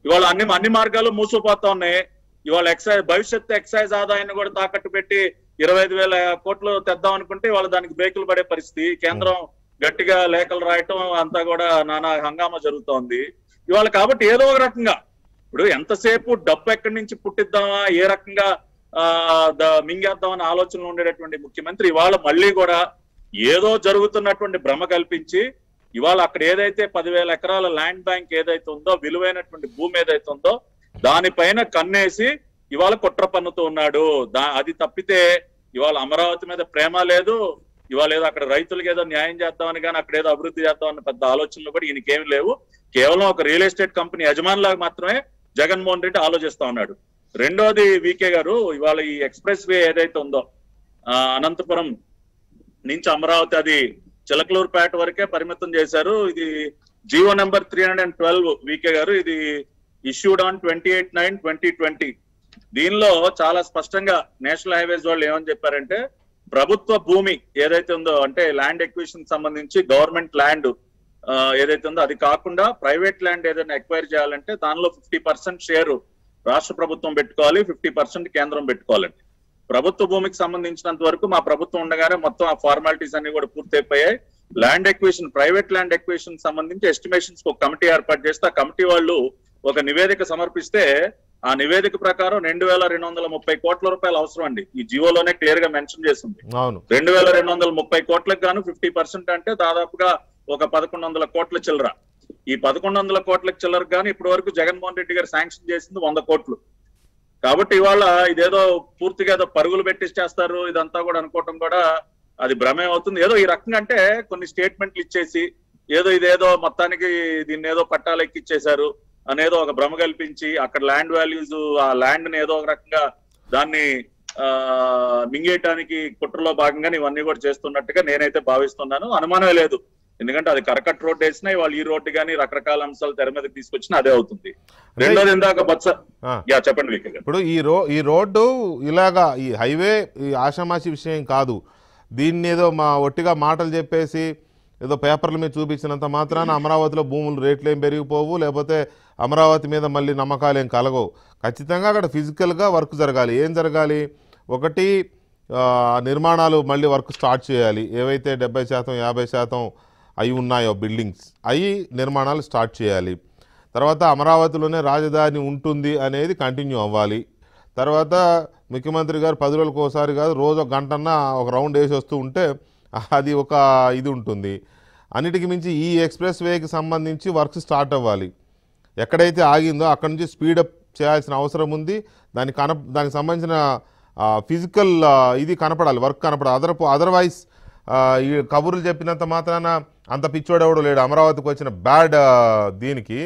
ఇవాళ అన్ని మార్గాలు మూసుకుపోతా ఉన్నాయి. ఇవాళ భవిష్యత్తు ఎక్సైజ్ ఆదాయాన్ని కూడా తాకట్టు పెట్టి 25,000 కోట్లు తెద్దాం అనుకుంటే ఇవాళ దానికి బ్రేకులు పడే పరిస్థితి. కేంద్రం గట్టిగా లేఖలు రాయటం అంతా కూడా నానా హంగామా జరుగుతోంది ఇవాళ. కాబట్టి ఏదో ఒక రకంగా ఇప్పుడు ఎంతసేపు డబ్బు ఎక్కడి నుంచి పుట్టిద్దామా, ఏ రకంగా మింగేద్దామని ఆలోచనలు ఉండేటటువంటి ముఖ్యమంత్రి ఇవాళ మళ్ళీ కూడా ఏదో జరుగుతున్నటువంటి భ్రమ కల్పించి ఇవాళ అక్కడ ఏదైతే 10,000 ఎకరాల ల్యాండ్ బ్యాంక్ ఏదైతే ఉందో, విలువైనటువంటి భూమి ఏదైతే ఉందో దానిపైన కన్నేసి ఇవాళ కుట్ర పన్నుతూ ఉన్నాడు. అది తప్పితే ఇవాళ అమరావతి మీద ప్రేమ లేదు, ఇవాళ ఏదో అక్కడ రైతులకు ఏదో న్యాయం చేద్దామని కానీ అక్కడ ఏదో అభివృద్ధి చేద్దామని పెద్ద ఆలోచనలు కూడా ఈయనకేమి లేవు. కేవలం ఒక రియల్ ఎస్టేట్ కంపెనీ యజమానిలాగా మాత్రమే జగన్మోహన్ రెడ్డి ఆలోచిస్తా ఉన్నాడు. రెండోది వీకే గారు, ఇవాళ ఈ ఎక్స్ప్రెస్ వే ఏదైతే ఉందో అనంతపురం నుంచి అమరావతి అది చిలకలూరుపేట వరకే పరిమితం చేశారు. ఇది జీవో నెంబర్ 312 వీకే గారు, ఇది ఇష్యూడ్ ఆన్ 28/9/2020. దీనిలో చాలా స్పష్టంగా నేషనల్ హైవేస్ వాళ్ళు ఏమని చెప్పారంటే, ప్రభుత్వ భూమి ఏదైతే ఉందో అంటే ల్యాండ్ ఎక్విజిషన్ సంబంధించి గవర్నమెంట్ ల్యాండ్ ఏదైతే ఉందో అది కాకుండా ప్రైవేట్ ల్యాండ్ ఏదైనా ఎక్వైర్ చేయాలంటే దానిలో 50% షేరు రాష్ట్ర ప్రభుత్వం పెట్టుకోవాలి, 50% కేంద్రం పెట్టుకోవాలండి. ప్రభుత్వ భూమికి సంబంధించినంత వరకు మా ప్రభుత్వం ఉండగానే మొత్తం ఆ ఫార్మాలిటీస్ అన్ని కూడా పూర్తయిపోయాయి. Land acquisition, private land acquisition సంబంధించి ఎస్టిమేషన్స్ ఒక కమిటీ ఏర్పాటు చేస్తే ఆ కమిటీ వాళ్ళు ఒక నివేదిక సమర్పిస్తే ఆ నివేదిక ప్రకారం 2,230 కోట్ల రూపాయలు అవసరం అండి. ఈ జియోలోనే క్లియర్ గా మెన్షన్ చేసింది. 2,230 కోట్లకు గాను 50% అంటే దాదాపుగా ఒక 1,100 కోట్ల చిల్లర. ఈ 1,100 కోట్లకు చిల్లరకు గాను ఇప్పటి వరకు జగన్మోహన్ రెడ్డి గారు శాంక్షన్ చేసింది 100 కోట్లు. కాబట్టి ఇవాళ ఇదేదో పూర్తిగా ఏదో పరుగులు పెట్టిచ్చేస్తారు ఇదంతా కూడా అనుకోవటం కూడా అది భ్రమే అవుతుంది. ఏదో ఈ రకంగా అంటే కొన్ని స్టేట్మెంట్లు ఇచ్చేసి ఇదేదో మొత్తానికి దీన్ని ఏదో పట్టాలు ఎక్కిచ్చేశారు అనేదో ఒక భ్రమ కల్పించి అక్కడ ల్యాండ్ వాల్యూస్ ఆ ల్యాండ్ ని ఏదో ఒక రకంగా దాన్ని మింగేయటానికి కుట్రలో భాగంగా ఇవన్నీ కూడా చేస్తున్నట్టుగా నేనైతే భావిస్తున్నాను. అనుమానమే లేదు, ఎందుకంటే అది కరకట్ రోడ్డు వేసినా వాళ్ళు ఈ రోడ్డు కానీ రకరకాల అంశాలు తెర మీదకి తీసుకొచ్చినా అదే అవుతుంది. రెండోది ఇందాక చెప్పండి వీకే గారు. ఇప్పుడు ఈ రోడ్డు ఇలాగా ఈ హైవే ఈ ఆషామాషి విషయం కాదు. దీన్ని ఏదో ఒట్టిగా మాటలు చెప్పేసి ఏదో పేపర్ల మీద చూపించినంత మాత్రాన అమరావతిలో భూములు రేట్లు ఏం పెరిగిపోవు, లేకపోతే అమరావతి మీద మళ్ళీ నమ్మకాలు ఏం కలగవు. ఖచ్చితంగా అక్కడ ఫిజికల్గా వర్క్ జరగాలి. ఏం జరగాలి? ఒకటి నిర్మాణాలు మళ్ళీ వర్క్ స్టార్ట్ చేయాలి. ఏవైతే 70%, 50% అవి ఉన్నాయో బిల్డింగ్స్ అవి నిర్మాణాలు స్టార్ట్ చేయాలి. తర్వాత అమరావతిలోనే రాజధాని ఉంటుంది అనేది కంటిన్యూ అవ్వాలి. తర్వాత ముఖ్యమంత్రి గారు 10 రోజులకు ఒకసారి కాదు, రోజు ఒక గంటన్నా ఒక రౌండ్ వేసి వస్తూ ఉంటే అది ఒక ఇది ఉంటుంది. అన్నిటికి మించి ఈ ఎక్స్ప్రెస్ వేకి సంబంధించి వర్క్ స్టార్ట్ అవ్వాలి. ఎక్కడైతే ఆగిందో అక్కడ నుంచి స్పీడప్ చేయాల్సిన అవసరం ఉంది. దానికి సంబంధించిన ఫిజికల్ ఇది కనపడాలి, వర్క్ కనపడాలి. అదర్వైజ్ ఈ కబుర్లు చెప్పినంత మాత్రాన అంత పిచ్చోడెవడు లేడు. అమరావతికి వచ్చిన బ్యాడ్ దీనికి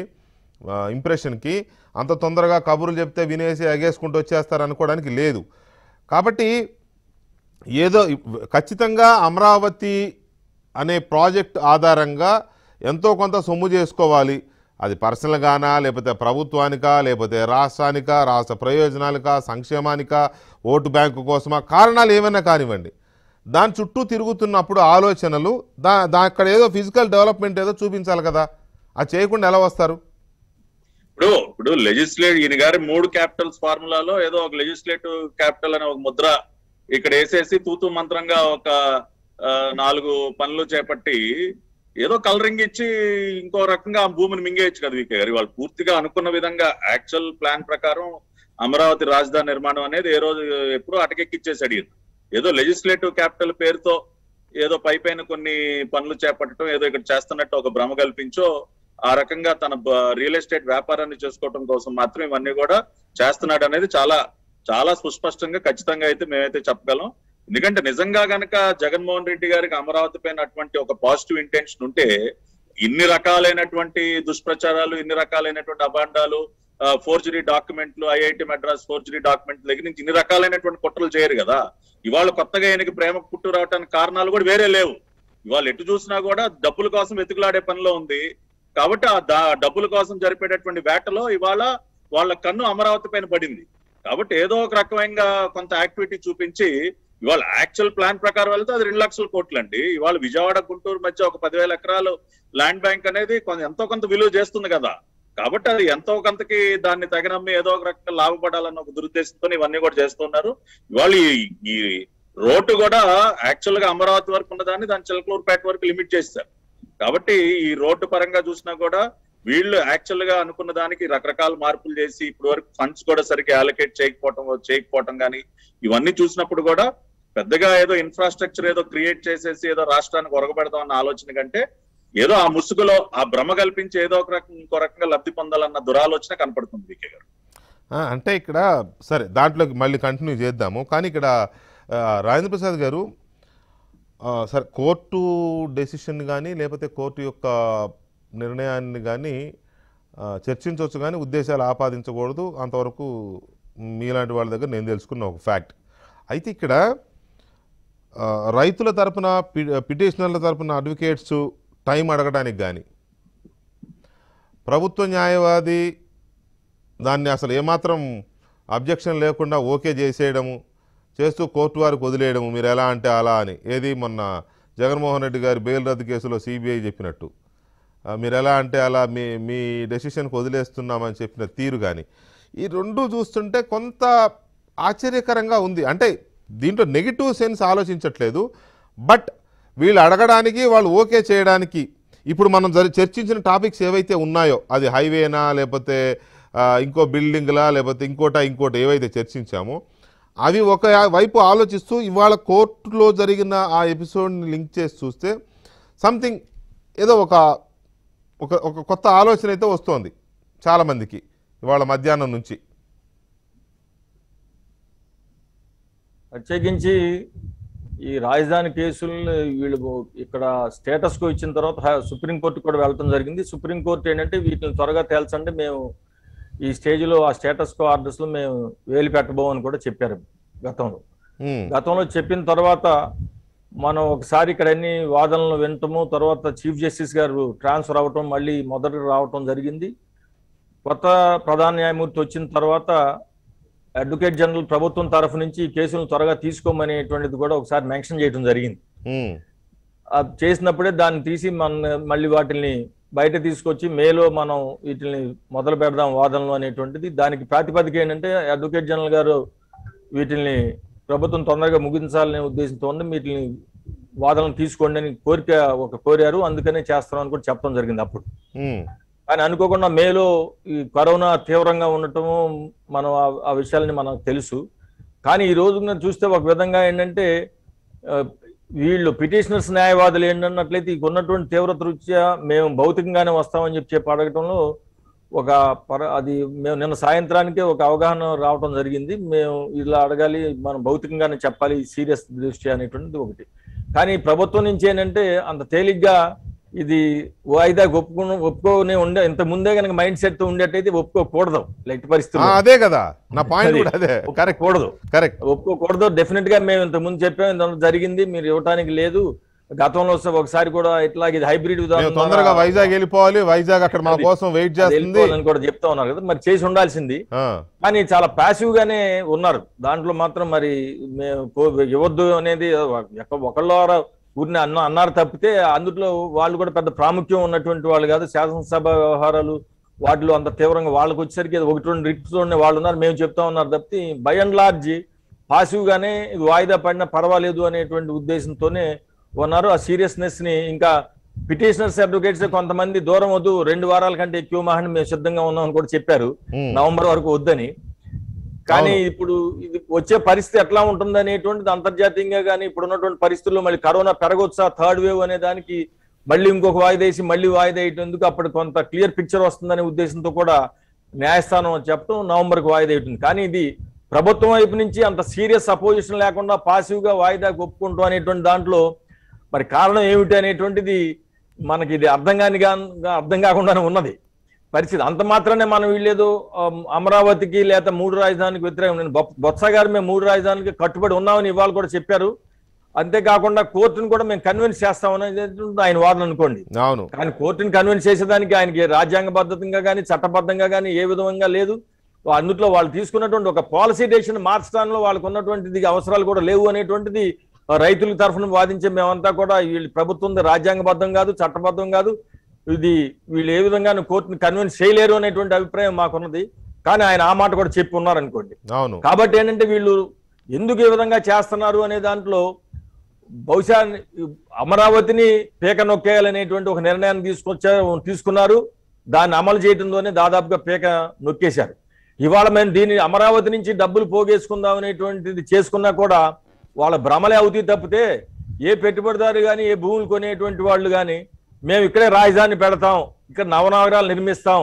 ఇంప్రెషన్కి అంత తొందరగా కబుర్లు చెప్తే వినేసి ఎగేసుకుంటూ వచ్చేస్తారు అనుకోవడానికి లేదు. కాబట్టి ఏదో ఖచ్చితంగా అమరావతి అనే ప్రాజెక్ట్ ఆధారంగా ఎంతో కొంత సొమ్ము చేసుకోవాలి. అది పర్సనల్గానా, లేకపోతే ప్రభుత్వానికా, లేకపోతే రాష్ట్రానికా, రాష్ట్ర ప్రయోజనాలకా, సంక్షేమానికా, ఓటు బ్యాంకు కోసమా, కారణాలు ఏమైనా కానివ్వండి, దాని చుట్టూ తిరుగుతున్నప్పుడు ఆలోచనలు అక్కడ ఏదో ఫిజికల్ డెవలప్మెంట్ ఏదో చూపించాలి కదా. అది చేయకుండా ఎలా వస్తారు? ఇప్పుడు లెజిస్లేటివ్ ఈయన గారి 3 క్యాపిటల్స్ ఫార్ములాలో ఏదో ఒక లెజిస్లేటివ్ క్యాపిటల్ అనే ఒక ముద్ర ఇక్కడ వేసేసి తూతూ మంత్రంగా ఒక 4 పనులు చేపట్టి ఏదో కలరింగ్ ఇచ్చి ఇంకో రకంగా ఆ భూమిని మింగేయచ్చు కదా వీకే గారు. వాళ్ళు పూర్తిగా అనుకున్న విధంగా యాక్చువల్ ప్లాన్ ప్రకారం అమరావతి రాజధాని నిర్మాణం అనేది ఎప్పుడో అటకెక్కిచ్చేసాడు. ఏదో లెజిస్లేటివ్ క్యాపిటల్ పేరుతో ఏదో పైన కొన్ని పనులు చేపట్టడం, ఏదో ఇక్కడ చేస్తున్నట్టు ఒక భ్రమ కల్పించో ఆ రకంగా తన రియల్ ఎస్టేట్ వ్యాపారాన్ని చేసుకోవడం కోసం మాత్రం ఇవన్నీ కూడా చేస్తున్నాడు అనేది చాలా చాలా సుస్పష్టంగా ఖచ్చితంగా అయితే మేమైతే చెప్పగలం. ఎందుకంటే నిజంగా గనక జగన్మోహన్ రెడ్డి గారికి అమరావతి పైన అటువంటి ఒక పాజిటివ్ ఇంటెన్షన్ ఉంటే ఇన్ని రకాలైనటువంటి దుష్ప్రచారాలు, ఇన్ని రకాలైనటువంటి అభాండాలు, ఫోర్జరీ డాక్యుమెంట్లు, ఐఐటి మెడ్రాస్ ఫోర్జరీ డాక్యుమెంట్ల దగ్గర నుంచి ఇన్ని రకాలైనటువంటి కుట్రలు చేయరు కదా. ఇవాళ కొత్తగా ఆయనకి ప్రేమ పుట్టు రావడానికి కారణాలు కూడా వేరే లేవు. ఇవాళ ఎటు చూసినా కూడా డబ్బుల కోసం వెతుకులాడే పనిలో ఉంది. కాబట్టి ఆ డబ్బుల కోసం జరిపేటటువంటి వేటలో ఇవాళ వాళ్ళ కన్ను అమరావతి పైన పడింది. కాబట్టి ఏదో ఒక రకమైన కొంత యాక్టివిటీ చూపించి ఇవాళ యాక్చువల్ ప్లాన్ ప్రకారం వెళ్తే అది 2 లక్షల కోట్లు అండి. ఇవాళ విజయవాడ గుంటూరు మధ్య ఒక 10,000 ఎకరాలు ల్యాండ్ బ్యాంక్ అనేది ఎంతో కొంత విలువ చేస్తుంది కదా. కాబట్టి అది ఎంతో కొంతకి దాన్ని తగినమ్మి ఏదో ఒక రకంగా లాభపడాలన్న ఒక దురుద్దేశంతో ఇవన్నీ కూడా చేస్తున్నారు. ఇవాళ ఈ రోడ్డు కూడా యాక్చువల్ గా అమరావతి వరకు ఉన్నదాన్ని దాని చిలకలూరుపేట వరకు లిమిట్ చేస్తారు. కాబట్టి ఈ రోడ్డు పరంగా చూసినా కూడా వీళ్ళు యాక్చువల్ గా అనుకున్న దానికి రకరకాల మార్పులు చేసి ఇప్పటి వరకు ఫండ్స్ కూడా సరిగ్గా అలొకేట్ చేయకపోవటం కానీ ఇవన్నీ చూసినప్పుడు కూడా పెద్దగా ఏదో ఇన్ఫ్రాస్ట్రక్చర్ ఏదో క్రియేట్ చేసేసి ఏదో రాష్ట్రానికి ఒరగబెడదాం అన్న ఆలోచన కంటే ఏదో ఆ ముసుగులో ఆ భ్రమ కల్పించి ఏదో ఇంకో రకంగా లబ్ధి పొందాలన్న దురాలోచన కనపడుతుంది వికే గారు. అంటే ఇక్కడ సరే దాంట్లోకి మళ్ళీ కంటిన్యూ చేద్దాము. కానీ ఇక్కడ రాజేంద్ర ప్రసాద్ గారు సరే కోర్టు డెసిషన్ కానీ లేకపోతే కోర్టు యొక్క నిర్ణయాన్ని కానీ చర్చించవచ్చు, కానీ ఉద్దేశాలు ఆపాదించకూడదు. అంతవరకు మీలాంటి వాళ్ళ దగ్గర నేను తెలుసుకున్న ఒక ఫ్యాక్ట్. అయితే ఇక్కడ రైతుల తరపున పిటిషనర్ల తరపున అడ్వకేట్స్ టైం అడగడానికి కానీ ప్రభుత్వ న్యాయవాది దాన్ని అసలు ఏమాత్రం అబ్జెక్షన్ లేకుండా ఓకే చేసేయడము చేస్తూ కోర్టు వారికి వదిలేయడము, మీరు ఎలా అంటే అలా అని. ఏది మొన్న జగన్మోహన్ రెడ్డి గారి బెయిల్ రద్దు కేసులో సిబిఐ చెప్పినట్టు మీరు ఎలా అంటే అలా మీ డెసిషన్కి వదిలేస్తున్నామని చెప్పిన తీరు కానీ ఈ రెండు చూస్తుంటే కొంత ఆశ్చర్యకరంగా ఉంది. అంటే దీంట్లో నెగిటివ్ సెన్స్ ఆలోచించట్లేదు, బట్ వీళ్ళు అడగడానికి వాళ్ళు ఓకే చేయడానికి ఇప్పుడు మనం చర్చించిన టాపిక్స్ ఏవైతే ఉన్నాయో అది హైవేనా లేకపోతే ఇంకో బిల్డింగ్లా లేకపోతే ఇంకోటి ఏవైతే చర్చించామో అవి ఒక వైపు ఆలోచిస్తూ ఇవాళ కోర్టులో జరిగిన ఆ ఎపిసోడ్ని లింక్ చేసి చూస్తే సంథింగ్ ఏదో ఒక కొత్త ఆలోచన అయితే వస్తోంది చాలామందికి ఇవాళ మధ్యాహ్నం నుంచి. ప్రత్యేకించి ఈ రాజధాని కేసుల్ని వీళ్ళు ఇక్కడ స్టేటస్కు ఇచ్చిన తర్వాత సుప్రీంకోర్టు కూడా వెళ్ళడం జరిగింది. సుప్రీంకోర్టు ఏంటంటే వీటిని త్వరగా తేల్చండి, మేము ఈ స్టేజ్లో ఆ స్టేటస్కో ఆర్డర్స్లో మేము వేలు పెట్టబోమని కూడా చెప్పారు గతంలో చెప్పిన తర్వాత మనం ఒకసారి ఇక్కడ అన్ని వాదనలు వినటము, తర్వాత చీఫ్ జస్టిస్ గారు ట్రాన్స్ఫర్ అవ్వటం, మళ్ళీ మొదటి రావటం జరిగింది. కొత్త ప్రధాన న్యాయమూర్తి వచ్చిన తర్వాత అడ్వకేట్ జనరల్ ప్రభుత్వం తరఫు నుంచి ఈ కేసులను త్వరగా తీసుకోమనేటువంటిది కూడా ఒకసారి మెన్షన్ చేయడం జరిగింది. అది చేసినప్పుడే దాన్ని తీసి మళ్ళీ వాటిని బయట తీసుకొచ్చి మేలో మనం వీటిని మొదలు పెడదాం వాదనలు అనేటువంటిది. దానికి ప్రాతిపదిక ఏంటంటే అడ్వకేట్ జనరల్ గారు వీటిని ప్రభుత్వం తొందరగా ముగించాలనే ఉద్దేశంతో వీటిని వాదనలు తీసుకోండి అని కోరారు. అందుకనే చేస్తామని కూడా చెప్పడం జరిగింది అప్పుడు. కానీ అనుకోకుండా మేలో ఈ కరోనా తీవ్రంగా ఉండటము మనం ఆ విషయాలని మనకు తెలుసు. కానీ ఈ రోజున చూస్తే ఒక విధంగా ఏంటంటే వీళ్ళు పిటిషనర్స్ న్యాయవాదులు ఏంటన్నట్లయితే ఉన్నటువంటి తీవ్రత రీత్యా మేము భౌతికంగానే వస్తామని చెప్పి అడగటంలో అది మేము నిన్న సాయంత్రానికే ఒక అవగాహన రావటం జరిగింది. మేము ఇలా అడగాలి, మనం భౌతికంగానే చెప్పాలి, సీరియస్ దృష్టి అనేటువంటిది ఒకటి. కానీ ప్రభుత్వం నుంచి ఏంటంటే అంత తేలిగ్గా ఇది వాయిదా ఒప్పుకోనే ఉండే ఇంత ముందే కనుక మైండ్ సెట్ తో ఉండేటైతే ఒప్పుకోకూడదు. లెట్ పరిస్థితులు అదే కదా నా పాయింట్ కూడా అదే. కరెక్ట్ ఒప్పుకోకూడదు. డెఫినెట్ గా మేము ఇంత ముందు చెప్పాము, ఇంత జరిగింది, మీరు ఇవ్వడానికి లేదు. గతంలో ఒకసారి కూడా ఇట్లాగే హైబ్రిడ్ తొందరగా వైజాగ్ వెళ్ళిపోవాలి, వైజాగ్ అక్కడ మా కోసం వెయిట్ చేస్తుంది అని కూడా చెప్తా ఉన్నారు కదా. మరి చేసి ఉండాల్సింది, కానీ చాలా ప్యాసివ్ గానే ఉన్నారు. దాంట్లో మాత్రం మరి మేము ఇవ్వద్దు అనేది ఒకళ్ళ ఊరిని అన్నారు తప్పితే అందులో వాళ్ళు కూడా పెద్ద ప్రాముఖ్యం ఉన్నటువంటి వాళ్ళు కాదు. శాసనసభ వ్యవహారాలు వాటిలో అంత తీవ్రంగా వాళ్ళకి వచ్చేసరికి 1-2 రిట్స్ ఉండే వాళ్ళు ఉన్నారు. మేము చెప్తా ఉన్నారు తప్పితే బై అండ్ లార్జ్ పాసివ్ గానే వాయిదా పడినా పర్వాలేదు అనేటువంటి ఉద్దేశంతోనే ఉన్నారు. ఆ సీరియస్నెస్ ని ఇంకా పిటిషనర్స్ అడ్వకేట్స్ కొంతమంది దూరం వద్దు, 2 వారాల కంటే ఎక్కువ మహాని మేము సిద్ధంగా ఉన్నామని కూడా చెప్పారు, నవంబర్ వరకు వద్దని. కానీ ఇప్పుడు ఇది వచ్చే పరిస్థితి ఎట్లా ఉంటుంది అనేటువంటిది అంతర్జాతీయంగా కానీ ఇప్పుడు ఉన్నటువంటి పరిస్థితుల్లో మళ్ళీ కరోనా పెరగొచ్చా థర్డ్ వేవ్ అనే దానికి మళ్ళీ ఇంకొక వాయిదా వేసి మళ్ళీ వాయిదా వేయటందుకు అప్పుడు కొంత క్లియర్ పిక్చర్ వస్తుందనే ఉద్దేశంతో కూడా న్యాయస్థానం చెప్పడం నవంబర్కి వాయిదా వేయటుంది. కానీ ఇది ప్రభుత్వం వైపు నుంచి అంత సీరియస్ అపోజిషన్ లేకుండా పాసివ్ గా వాయిదాకు ఒప్పుకుంటాం అనేటువంటి దాంట్లో మరి కారణం ఏమిటి అనేటువంటిది మనకి ఇది అర్థం కాకుండానే ఉన్నది పరిస్థితి. అంత మాత్రమే మనం వీళ్ళేదో అమరావతికి లేదా 3 రాజధానికి వ్యతిరేకం. నేను బొత్స గారు మేము 3 రాజధానికి కట్టుబడి ఉన్నామని ఇవాళ కూడా చెప్పారు. అంతేకాకుండా కోర్టును కూడా మేము కన్విన్స్ చేస్తామని ఆయన వాదన అనుకోండి. కానీ కోర్టుని కన్విన్స్ చేసేదానికి ఆయనకి రాజ్యాంగబద్ధంగా కానీ చట్టబద్ధంగా కానీ ఏ విధంగా లేదు. అందులో వాళ్ళు తీసుకున్నటువంటి ఒక పాలసీ డెసిషన్ మార్చడంలో వాళ్ళకు ఉన్నటువంటిది అవసరాలు కూడా లేవు అనేటువంటిది రైతుల తరఫున వాదించే మేమంతా కూడా వీళ్ళు ప్రభుత్వం రాజ్యాంగబద్ధం కాదు, చట్టబద్ధం కాదు, ఇది వీళ్ళు ఏ విధంగా కోర్టుని కన్విన్స్ చేయలేరు అనేటువంటి అభిప్రాయం మాకున్నది. కానీ ఆయన ఆ మాట కూడా చెప్పి ఉన్నారనుకోండి. కాబట్టి ఏంటంటే వీళ్ళు ఎందుకు ఈ విధంగా చేస్తున్నారు అనే దాంట్లో బహుశా అమరావతిని పీక నొక్కేయాలనేటువంటి ఒక నిర్ణయాన్ని తీసుకున్నారు. దాన్ని అమలు చేయడంలోనే దాదాపుగా పీక నొక్కేశారు. ఇవాళ మేము దీన్ని అమరావతి నుంచి డబ్బులు పోగేసుకుందాం అనేటువంటిది చేసుకున్నా కూడా వాళ్ళ భ్రమలే అవుతాయి తప్పితే ఏ పెట్టుబడిదారు కానీ ఏ భూములు కొనేటువంటి వాళ్ళు కానీ మేము ఇక్కడే రాజధాని పెడతాం, ఇక్కడ నవనగరాలు నిర్మిస్తాం,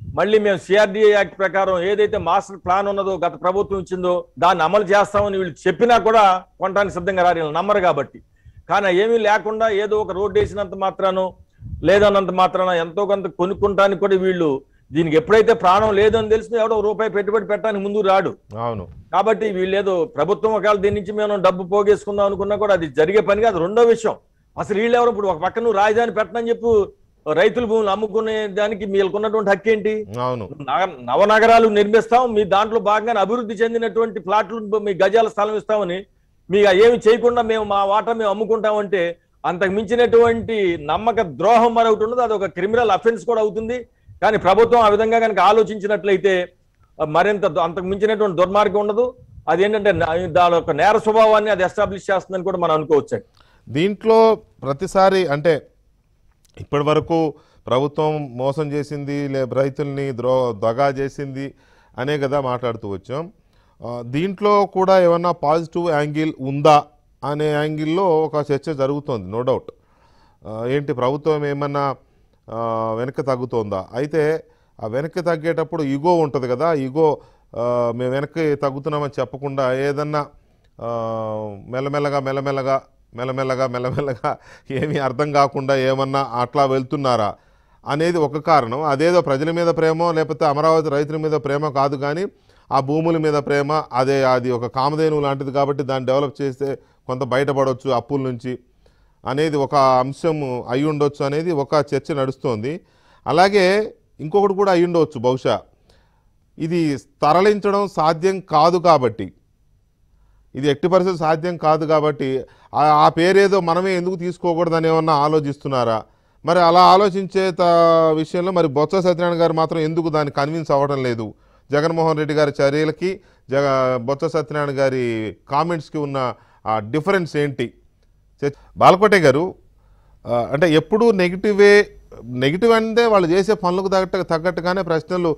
మళ్ళీ మేము సిఆర్డిఏ యాక్ట్ ప్రకారం ఏదైతే మాస్టర్ ప్లాన్ ఉన్నదో గత ప్రభుత్వం ఇచ్చిందో దాన్ని అమలు చేస్తామని వీళ్ళు చెప్పినా కూడా కొనడానికి సిద్ధంగా రారు, వీళ్ళు నమ్మరు కాబట్టి. కానీ ఏమీ లేకుండా ఏదో ఒక రోడ్డు వేసినంత మాత్రానో లేదన్నంత మాత్రాన ఎంతో కొంత కొనుక్కుంటానికి కూడా వీళ్ళు దీనికి ఎప్పుడైతే ప్రాణం లేదని తెలిసిన ఎవడో రూపాయి పెట్టుబడి పెట్టడానికి ముందు రాడు. కాబట్టి వీళ్ళేదో ప్రభుత్వం ఒకవేళ దీని నుంచి మేము డబ్బు పోగేసుకుందాం అనుకున్నా కూడా అది జరిగే పని కాదు. రెండో విషయం, అసలు వీళ్ళెవరు ఇప్పుడు ఒక పక్క నువ్వు రాజధాని పెట్టనని చెప్పు రైతుల భూములు అమ్ముకునే దానికి మీకున్నటువంటి హక్కు ఏంటి? నవనగరాలు నిర్మిస్తాం, మీ దాంట్లో భాగంగా అభివృద్ధి చెందినటువంటి ప్లాట్లు మీ గజాల స్థలం ఇస్తామని మీ ఏమి చేయకుండా మేము మా వాటా మేము అమ్ముకుంటామంటే అంతకు మించినటువంటి నమ్మక ద్రోహం మరొకటి ఉండదు. అది ఒక క్రిమినల్ అఫెన్స్ కూడా అవుతుంది. కానీ ప్రభుత్వం ఆ విధంగా కనుక ఆలోచించినట్లయితే మరింత అంతకు మించినటువంటి దుర్మార్గం ఉండదు. అదేంటంటే దాని యొక్క నేర స్వభావాన్ని అది ఎస్టాబ్లిష్ చేస్తుందని కూడా మనం అనుకోవచ్చు. దీంట్లో ప్రతిసారి అంటే ఇప్పటి వరకు ప్రభుత్వం మోసం చేసింది, రైతుల్ని దగా చేసింది అనే కదా మాట్లాడుతూ వచ్చాం. దీంట్లో కూడా ఏమన్నా పాజిటివ్ యాంగిల్ ఉందా అనే యాంగిల్లో ఒక చర్చ జరుగుతోంది, నో డౌట్. ఏంటి ప్రభుత్వం ఏమన్నా వెనక్కి తగ్గుతోందా? అయితే ఆ వెనక్కి తగ్గేటప్పుడు ఈగో ఉంటుంది కదా, ఈగో మేము వెనక్కి తగ్గుతున్నామని చెప్పకుండా ఏదన్నా మెల్లమెల్లగా ఏమీ అర్థం కాకుండా ఏమన్నా అట్లా వెళ్తున్నారా అనేది ఒక కారణం. అదేదో ప్రజల మీద ప్రేమో లేకపోతే అమరావతి రైతుల మీద ప్రేమ కాదు, కానీ ఆ భూముల మీద ప్రేమ, అది ఒక కామధేనువు లాంటిది కాబట్టి దాన్ని డెవలప్ చేస్తే కొంత బయటపడవచ్చు అప్పుల నుంచి అనేది ఒక అంశం అయి ఉండొచ్చు అనేది ఒక చర్చ నడుస్తోంది. అలాగే ఇంకొకటి కూడా అయి ఉండవచ్చు, బహుశా ఇది తరలించడం సాధ్యం కాదు కాబట్టి, ఇది ఎట్టి పరిస్థితి సాధ్యం కాదు కాబట్టి ఆ పేరేదో మనమే ఎందుకు తీసుకోకూడదని ఏమన్నా ఆలోచిస్తున్నారా? మరి అలా ఆలోచించే విషయంలో మరి బొత్స సత్యనారాయణ గారు మాత్రం ఎందుకు దాన్ని కన్విన్స్ అవ్వడం లేదు? జగన్మోహన్ రెడ్డి గారి చర్యలకి బొత్స సత్యనారాయణ గారి కామెంట్స్కి ఉన్న డిఫరెన్స్ ఏంటి? బాలకోటే గారు, అంటే ఎప్పుడు నెగిటివ్ అంటే వాళ్ళు చేసే పనులకు తగ్గట్టుగానే ప్రశ్నలు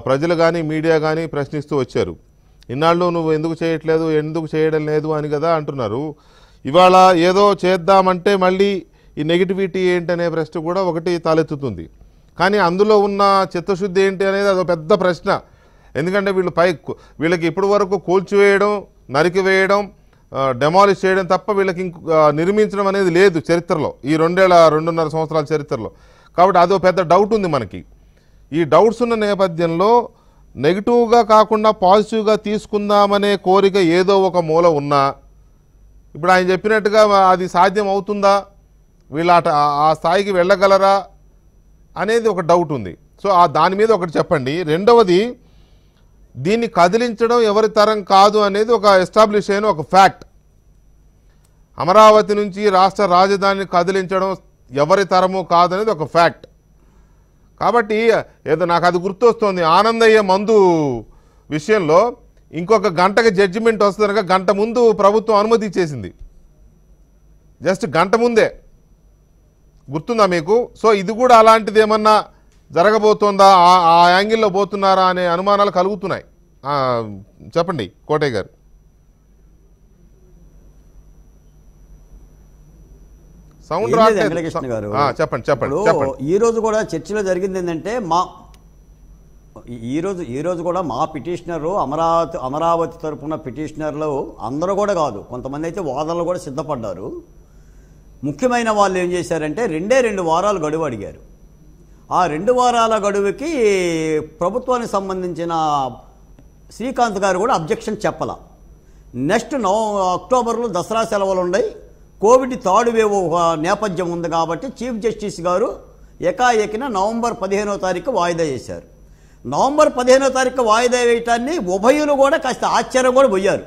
ప్రజలు కానీ మీడియా కానీ ప్రశ్నిస్తూ వచ్చారు. ఇన్నాళ్ళు నువ్వు ఎందుకు చేయట్లేదు, ఎందుకు చేయడం లేదు అని కదా అంటున్నారు. ఇవాళ ఏదో చేద్దామంటే మళ్ళీ ఈ నెగిటివిటీ ఏంటనే ప్రశ్న కూడా ఒకటి తలెత్తుతుంది. కానీ అందులో ఉన్న చిత్తశుద్ధి ఏంటి అనేది అదొక పెద్ద ప్రశ్న. ఎందుకంటే వీళ్ళకి ఇప్పటి వరకు కూల్చివేయడం, నరికివేయడం, డెమాలిష్ చేయడం తప్ప వీళ్ళకి నిర్మించడం అనేది లేదు చరిత్రలో, ఈ 2.5 సంవత్సరాల చరిత్రలో. కాబట్టి అదో పెద్ద డౌట్ ఉంది మనకి. ఈ డౌట్స్ ఉన్న నేపథ్యంలో నెగిటివ్గా కాకుండా పాజిటివ్గా తీసుకుందామనే కోరిక ఏదో ఒక మూల ఉన్నా, ఇప్పుడు ఆయన చెప్పినట్టుగా అది సాధ్యం అవుతుందా, వీళ్ళ ఆ స్థాయికి వెళ్ళగలరా అనేది ఒక డౌట్ ఉంది. సో దాని మీద ఒకటి చెప్పండి. రెండవది, దీన్ని కదిలించడం ఎవరి తరం కాదు అనేది ఒక ఎస్టాబ్లిష్ అయిన ఒక ఫ్యాక్ట్. అమరావతి నుంచి రాష్ట్ర రాజధానిని కదిలించడం ఎవరి తరము కాదనేది ఒక ఫ్యాక్ట్. కాబట్టి ఏదో నాకు అది గుర్తొస్తుంది, ఆనందయ్య మందు విషయంలో ఇంకొక గంటకి జడ్జిమెంట్ వస్తుందనగా గంట ముందు ప్రభుత్వం అనుమతి ఇచ్చేసింది, జస్ట్ గంట ముందే. గుర్తుందా మీకు? సో ఇది కూడా అలాంటిది ఏమన్నా జరగబోతోందా, ఆ యాంగిల్లో పోతున్నారా అనే అనుమానాలు కలుగుతున్నాయి. చెప్పండి కోటయ్య గారు. సౌండ్ ఏం లేదు రావట్లేదు. వెంకటకృష్ణ గారు. చెప్పండి చెప్పండి ఇప్పుడు చెప్పండి. ఈ రోజు కూడా చర్చలో జరిగింది ఏంటంటే ఈ రోజు కూడా మా పిటిషనరు అమరావతి తరపున పిటిషనర్లు అందరూ కూడా కాదు, కొంతమంది అయితే వాదనలు కూడా సిద్ధపడ్డారు. ముఖ్యమైన వాళ్ళు ఏం చేశారంటే 2 వారాలు గడువు అడిగారు. ఆ 2 వారాల గడువుకి ప్రభుత్వానికి సంబంధించిన శ్రీకాంత్ గారు కూడా అబ్జెక్షన్ చెప్పాల. నెక్స్ట్ అక్టోబర్లో దసరా సెలవులు ఉన్నాయి, కోవిడ్ థర్డ్ వేవ్ నేపథ్యం ఉంది కాబట్టి చీఫ్ జస్టిస్ గారు ఏకాఏకిన నవంబర్ 15వ తారీఖు వాయిదా వేశారు. నవంబర్ 15వ తారీఖు వాయిదా వేయటాన్ని ఉభయులు కూడా కాస్త ఆశ్చర్యం కూడా పోయారు.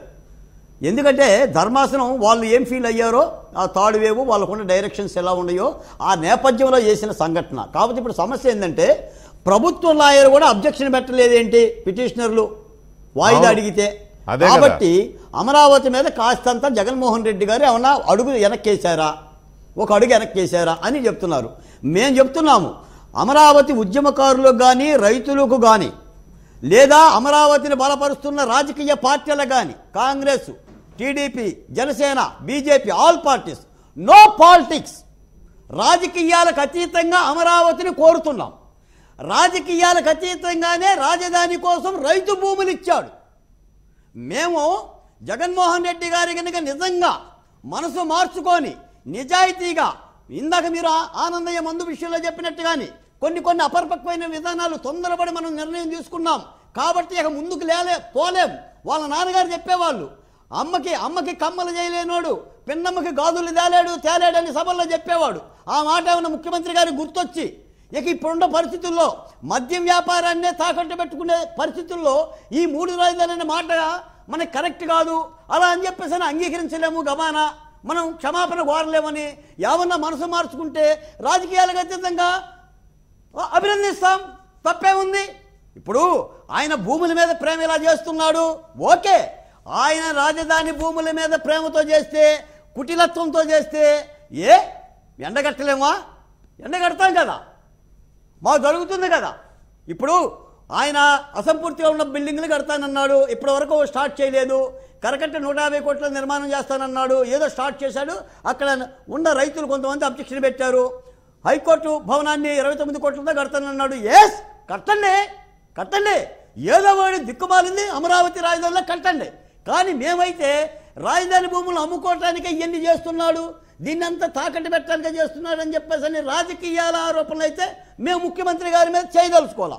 ఎందుకంటే ధర్మాసనం వాళ్ళు ఏం ఫీల్ అయ్యారో, ఆ థర్డ్ వేవ్ వాళ్ళకున్న డైరెక్షన్స్ ఎలా ఉన్నాయో ఆ నేపథ్యంలో చేసిన సంఘటన. కాబట్టి ఇప్పుడు సమస్య ఏంటంటే ప్రభుత్వ లాయర్ కూడా అబ్జెక్షన్ పెట్టలేదేంటి పిటిషనర్లు వాయిదా అడిగితే. కాబట్టి అమరావతి మీద కాస్తంత జగన్మోహన్ రెడ్డి గారు ఏమన్నా అడుగు వెనక్కేశారా, ఒక అడుగు వెనక్కేశారా అని చెప్తున్నారు. మేము చెప్తున్నాము, అమరావతి ఉద్యమకారులకు కానీ రైతులకు కానీ లేదా అమరావతిని బలపరుస్తున్న రాజకీయ పార్టీలకు కానీ Congress, TDP, Janasena, BJP, all parties, no politics, రాజకీయాలకు అతీతంగా అమరావతిని కోరుతున్నాం. రాజకీయాలకు అతీతంగానే రాజధాని కోసం రైతు భూములు ఇచ్చాడు. మేము జగన్మోహన్ రెడ్డి గారి కనుక నిజంగా మనసు మార్చుకొని నిజాయితీగా, ఇందాక మీరు ఆనందయ్య మందు విషయంలో చెప్పినట్టు కానీ కొన్ని అపరిపక్వమైన విధానాలు తొందరపడి మనం నిర్ణయం తీసుకున్నాం కాబట్టి ఇక ముందుకు పోలేం. వాళ్ళ నాన్నగారు చెప్పేవాళ్ళు, అమ్మకి కమ్మలు చేయలేనోడు పిన్నమ్మకి గాజులు తేలేడని సభల్లో చెప్పేవాడు. ఆ మాట ఏమన్నా ముఖ్యమంత్రి గారికి గుర్తొచ్చి ఇక ఇప్పుడున్న పరిస్థితుల్లో మద్యం వ్యాపారాన్నే తాకట్టు పెట్టుకునే పరిస్థితుల్లో ఈ 3 రాజధానులు అనే మాట మనకి కరెక్ట్ కాదు, అలా అని చెప్పేసి అంగీకరించలేము, గమానా మనం క్షమాపణ కోరలేమని ఏమన్నా మనసు మార్చుకుంటే రాజకీయాలకు అతీతంగా అభినందిస్తాం, తప్పే ఉంది. ఇప్పుడు ఆయన భూముల మీద ప్రేమ ఇలా చేస్తున్నాడు, ఓకే. ఆయన రాజధాని భూముల మీద ప్రేమతో చేస్తే, కుటిలత్వంతో చేస్తే ఎండగట్టలేమా? ఎండగడతాం కదా, మాకు జరుగుతుంది కదా. ఇప్పుడు ఆయన అసంపూర్తిగా ఉన్న బిల్డింగ్లు కడతానన్నాడు, ఇప్పటి వరకు స్టార్ట్ చేయలేదు. కరకట్ట 150 కోట్ల నిర్మాణం చేస్తానన్నాడు, ఏదో స్టార్ట్ చేశాడు. అక్కడ ఉన్న రైతులు కొంతమంది అబ్జెక్షన్ పెట్టారు. హైకోర్టు భవనాన్ని 29 కోట్లతో కడతానన్నాడు. కట్టండి, ఏదో వాడి దిక్కుమాలింది అమరావతి రాజధానిలో కట్టండి. కానీ మేమైతే రాజధాని భూములు అమ్ముకోవటానికే ఇవన్నీ చేస్తున్నాడు, దీన్ని అంతా తాకట్టు పెట్టడానికే చేస్తున్నాడు అని చెప్పేసి రాజకీయాల ఆరోపణలు అయితే మేము ముఖ్యమంత్రి గారి మీద చేయదలుచుకోవాలి.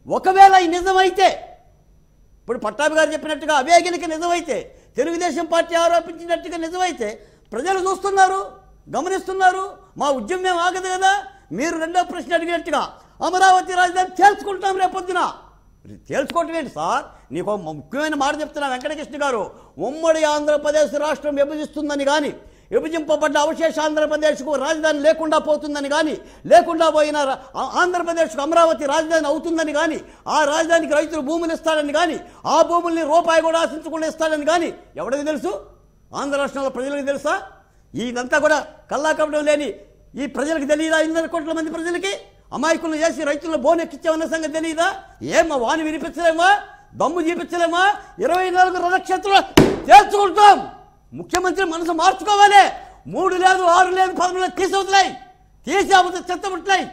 ఒకవేళ ఈ నిజమైతే, ఇప్పుడు పట్టాభి గారు చెప్పినట్టుగా అవేగినికి నిజమైతే, తెలుగుదేశం పార్టీ ఆరోపించినట్టుగా నిజమైతే ప్రజలు చూస్తున్నారు, గమనిస్తున్నారు. మా ఉద్యమం ఆగదు కదా. మీరు రెండో ప్రశ్న అడిగినట్టుగా అమరావతి రాజధాని తేల్చుకుంటాం రేపొద్దున. తేల్చుకోవటం ఏంటి సార్? నీకు ముఖ్యమైన మాట చెప్తున్నా వెంకటకృష్ణ గారు. ఉమ్మడి ఆంధ్రప్రదేశ్ రాష్ట్రం విభజిస్తుందని కానీ, విభజింపబడ్డ అవశేష ఆంధ్రప్రదేశ్కు రాజధాని లేకుండా పోతుందని కానీ, లేకుండా పోయిన ఆంధ్రప్రదేశ్కు అమరావతి రాజధాని అవుతుందని కానీ, ఆ రాజధానికి రైతులు భూములు ఇస్తాడని కానీ, ఆ భూముల్ని రూపాయి కూడా ఆశించకుండా ఇస్తాడని కానీ ఎవరికి తెలుసు? ఆంధ్ర రాష్ట్రంలో ప్రజలకు తెలుసా? ఇదంతా కూడా కల్లాకపడం లేని ఈ ప్రజలకు తెలియదా? 2 కోట్ల మంది ప్రజలకి అమాయకులను చేసి రైతులను బోనెక్కించామన్న సంగతి తెలియదా? ఏమో వాణి వినిపించలేమా? దమ్ము చూపించలేమా? 24 రథక్షేత్రాలు తేల్చుకుంటాం. ముఖ్యమంత్రి మనసు మార్చుకోవాలి. 3 లేదు, 6 లేదు, 10 లేదు తీసవుతున్నాయి, తీసేపోతే చెత్తబుట్టాయి.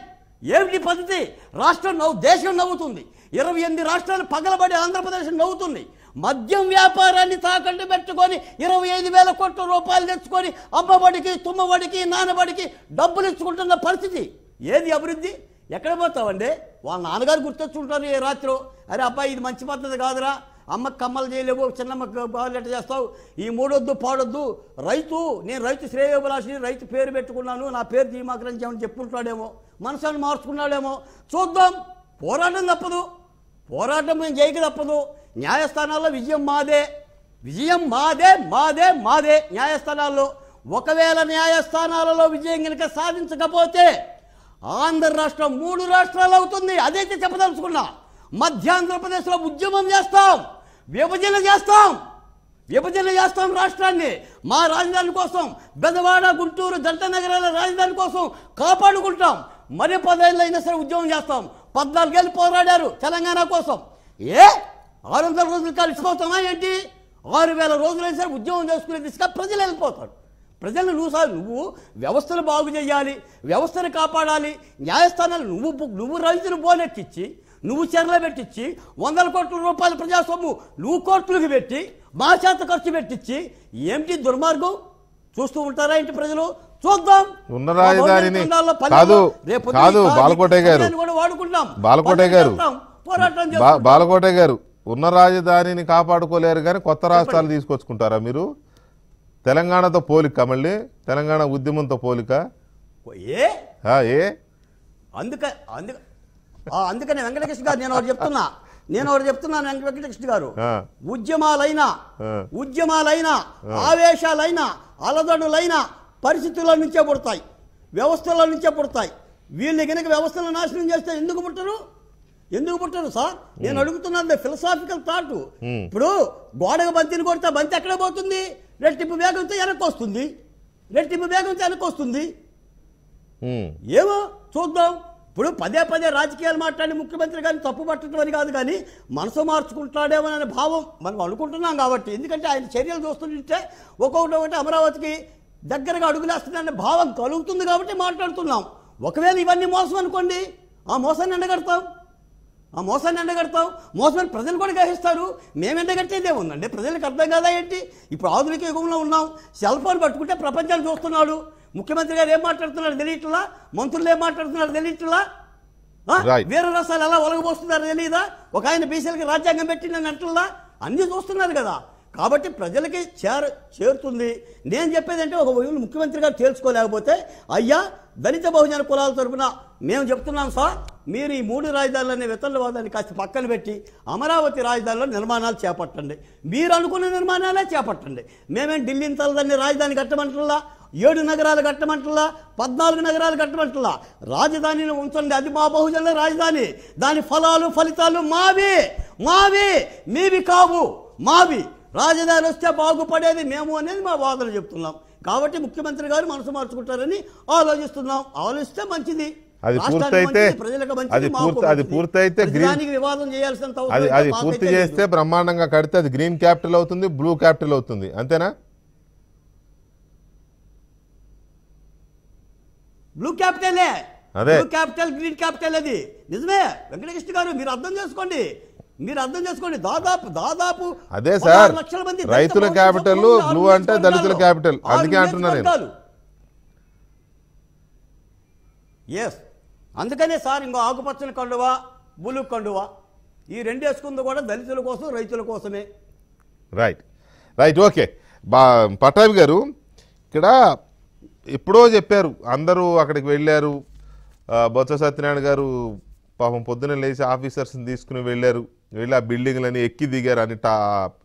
ఏమిటి పద్ధతి? రాష్ట్రం దేశం నవ్వుతుంది. 28 రాష్ట్రాలు పగలబడి ఆంధ్రప్రదేశ్ నవ్వుతుంది. మద్యం వ్యాపారాన్ని తాకట్టు పెట్టుకొని 25,000 కోట్ల రూపాయలు తెచ్చుకొని అమ్మబడికి, తుమ్మబడికి, నానబడికి డబ్బులు ఇచ్చుకుంటున్న పరిస్థితి. ఏది అభివృద్ధి? ఎక్కడ పోతావండి? వాళ్ళ నాన్నగారు గుర్తొచ్చుకుంటారు ఏ రాత్రి, అరే అబ్బాయి ఇది మంచి పద్ధతి కాదురా, అమ్మకి కమ్మలు చేయలేవు, చిన్నమ్మకి బాగా చేస్తావు, ఈ మూడొద్దు పాడొద్దు. నేను రైతు శ్రేయోభిలాషిని, రైతు పేరు పెట్టుకున్నాను, నా పేరు దీమాకరించి ఏమని చెప్పుకుంటాడేమో, మనసుని మార్చుకున్నాడేమో చూద్దాం. పోరాటం తప్పదు, పోరాటం మేము చేయక తప్పదు. న్యాయస్థానాల్లో విజయం మాదే న్యాయస్థానాల్లో. ఒకవేళ న్యాయస్థానాలలో విజయం కనుక సాధించకపోతే ఆంధ్ర రాష్ట్రం 3 రాష్ట్రాలు అవుతుంది. అదైతే చెప్పదలుచుకున్నా. మధ్యాంధ్రప్రదేశ్లో ఉద్యమం చేస్తాం, విభజన చేస్తాం రాష్ట్రాన్ని. మా రాజధాని కోసం బెదవాడ, గుంటూరు, జంట నగరాల రాజధాని కోసం కాపాడుకుంటాం. మరి 10 ఏళ్ళు అయినా సరే ఉద్యమం చేస్తాం. 14 ఏళ్ళు పోరాడారు తెలంగాణ కోసం. 600 రోజులు కలిసిపోతామా ఏంటి? 6,000 రోజులైనా సరే ఉద్యమం చేసుకునే దిశగా ప్రజలు వెళ్ళిపోతారు. ప్రజలను నువ్వు వ్యవస్థను బాగు చేయాలి, వ్యవస్థను కాపాడాలి, న్యాయస్థానాలు నువ్వు రైతులు బోనెక్కిచ్చి, నువ్వు చెరలు పెట్టించి, 100 కోట్ల రూపాయల ప్రజాస్వామ్యం నువ్వు కోర్టులకు పెట్టి, మా చేత ఖర్చు పెట్టించి, ఏమిటి దుర్మార్గం? చూస్తూ ఉంటారా ఇంటి ప్రజలు? చూద్దాం. ఉన్న రాజధానిని కాదు బాలకోటయ్య గారు, బాలకోటయ్య గారు ఉన్న రాజధానిని కాపాడుకోలేరు కానీ కొత్త రాష్ట్రాలు తీసుకొచ్చుకుంటారా మీరు? తెలంగాణతో పోలిక, మళ్ళీ తెలంగాణ ఉద్యమంతో పోలిక అందుకని వెంకటకృష్ణ గారు నేను ఒకటి చెప్తున్నాను వెంకటకృష్ణ గారు, ఉద్యమాలైనా ఆవేశాలైనా అలదడులైనా పరిస్థితుల నుంచే పుడతాయి, వ్యవస్థల నుంచే పుడతాయి. వీళ్ళు కనుక వ్యవస్థలను నాశనం చేస్తే ఎందుకు పుట్టరు సార్? నేను అడుగుతున్నాను ఫిలసాఫికల్ థాట్. ఇప్పుడు గోడకు బంతిని కొడితే బంతి ఎక్కడ పోతుంది? రెట్టింపు వేగంతో వెనక్కి వస్తుంది. ఏమో చూద్దాం. ఇప్పుడు పదే రాజకీయాలు మాట్లాడి ముఖ్యమంత్రి గారిని తప్పు పట్టడం అని కాదు, కానీ మనసు మార్చుకుంటాడేమో అనే భావం మనం అనుకుంటున్నాం. కాబట్టి ఎందుకంటే ఆయన చర్యలు చూస్తుంటే ఒక్కొక్కటి అమరావతికి దగ్గరగా అడుగులేస్తుందనే భావం కలుగుతుంది కాబట్టి మాట్లాడుతున్నాం. ఒకవేళ ఇవన్నీ మోసం అనుకోండి, ఆ మోసాన్ని ఎండగడతాం. మోసమని ప్రజలు కూడా గ్రహిస్తారు. మేము ఎండగట్టేదే ఉందండి, ప్రజలకు అర్థం కాదా ఏంటి? ఇప్పుడు ఆధునిక యుగంలో ఉన్నాం. సెల్ ఫోన్ పట్టుకుంటే ప్రపంచాన్ని చూస్తున్నాడు. ముఖ్యమంత్రి గారు ఏం మాట్లాడుతున్నాడు తెలియట్లా, మంత్రులు ఏం మాట్లాడుతున్నాడు తెలియట్లా, వీర రసాలు ఎలా ఒలగబోస్తున్నారో తెలియదా? ఒక ఆయన బీసీలకి రాజ్యాంగం పెట్టిందని అంటున్నా, అన్నీ చూస్తున్నారు కదా. కాబట్టి ప్రజలకి చేరుతుంది. నేను చెప్పేది అంటే ఒక ముఖ్యమంత్రి గారు తేల్చుకోలేకపోతే, అయ్యా దళిత బహుజన కులాల తరఫున మేము చెప్తున్నాం సార్, మీరు ఈ 3 రాజధానులనే వితండవాదాన్ని కాస్త పక్కన పెట్టి అమరావతి రాజధానిలో నిర్మాణాలు చేపట్టండి. మీరు అనుకున్న నిర్మాణాలే చేపట్టండి. మేమేం ఢిల్లీని తలదాన్ని రాజధాని కట్టమంటున్నా, 7 నగరాలు కట్టమంటున్నా, 14 నగరాలు కట్టమంటున్నా. రాజధానిని ఉంచండి, అది మా బహుజనుల రాజధాని. దాని ఫలితాలు మావి, మీవి కావు. రాజధాని వస్తే బాగుపడేది మేము అనేది మా వాదన చెప్తున్నాం. కాబట్టి ముఖ్యమంత్రి గారు మనసు మార్చుకుంటారని ఆలోచిస్తే మంచిది. అది పూర్తయితే వివాదం చేయాల్సిన అది పూర్తి చేస్తే బ్రహ్మాండంగా కడితే అది గ్రీన్ క్యాపిటల్ అవుతుంది, బ్లూ క్యాపిటల్ అవుతుంది. అంతేనా? బ్లూ క్యాపిటలే, బ్లూ క్యాపిటల్ గ్రీన్ క్యాపిటల్ అది నిజమే. వెంకటకృష్ణ గారు మీరు అర్థం చేసుకోండి. దాదాపు అదే సార్, రైతుల క్యాపిటల్, బ్లూ అంటే దళితుల క్యాపిటల్. అందుకే అంటున్నా నేను. అందుకనే సార్ ఇంకో ఆకుపచ్చని కండువా, బులుగు కండువా, ఈ 2 వేసుకుంది కూడా దళితుల కోసం, రైతుల కోసమే. Right okay. పట్టాభి గారు ఇక్కడ ఎప్పుడో చెప్పారు, అందరూ అక్కడికి వెళ్ళారు. బొత్స సత్యనారాయణ గారు పాపం పొద్దున్న లేచి ఆఫీసర్స్ని తీసుకుని వెళ్ళి ఆ బిల్డింగ్లని ఎక్కి దిగారు,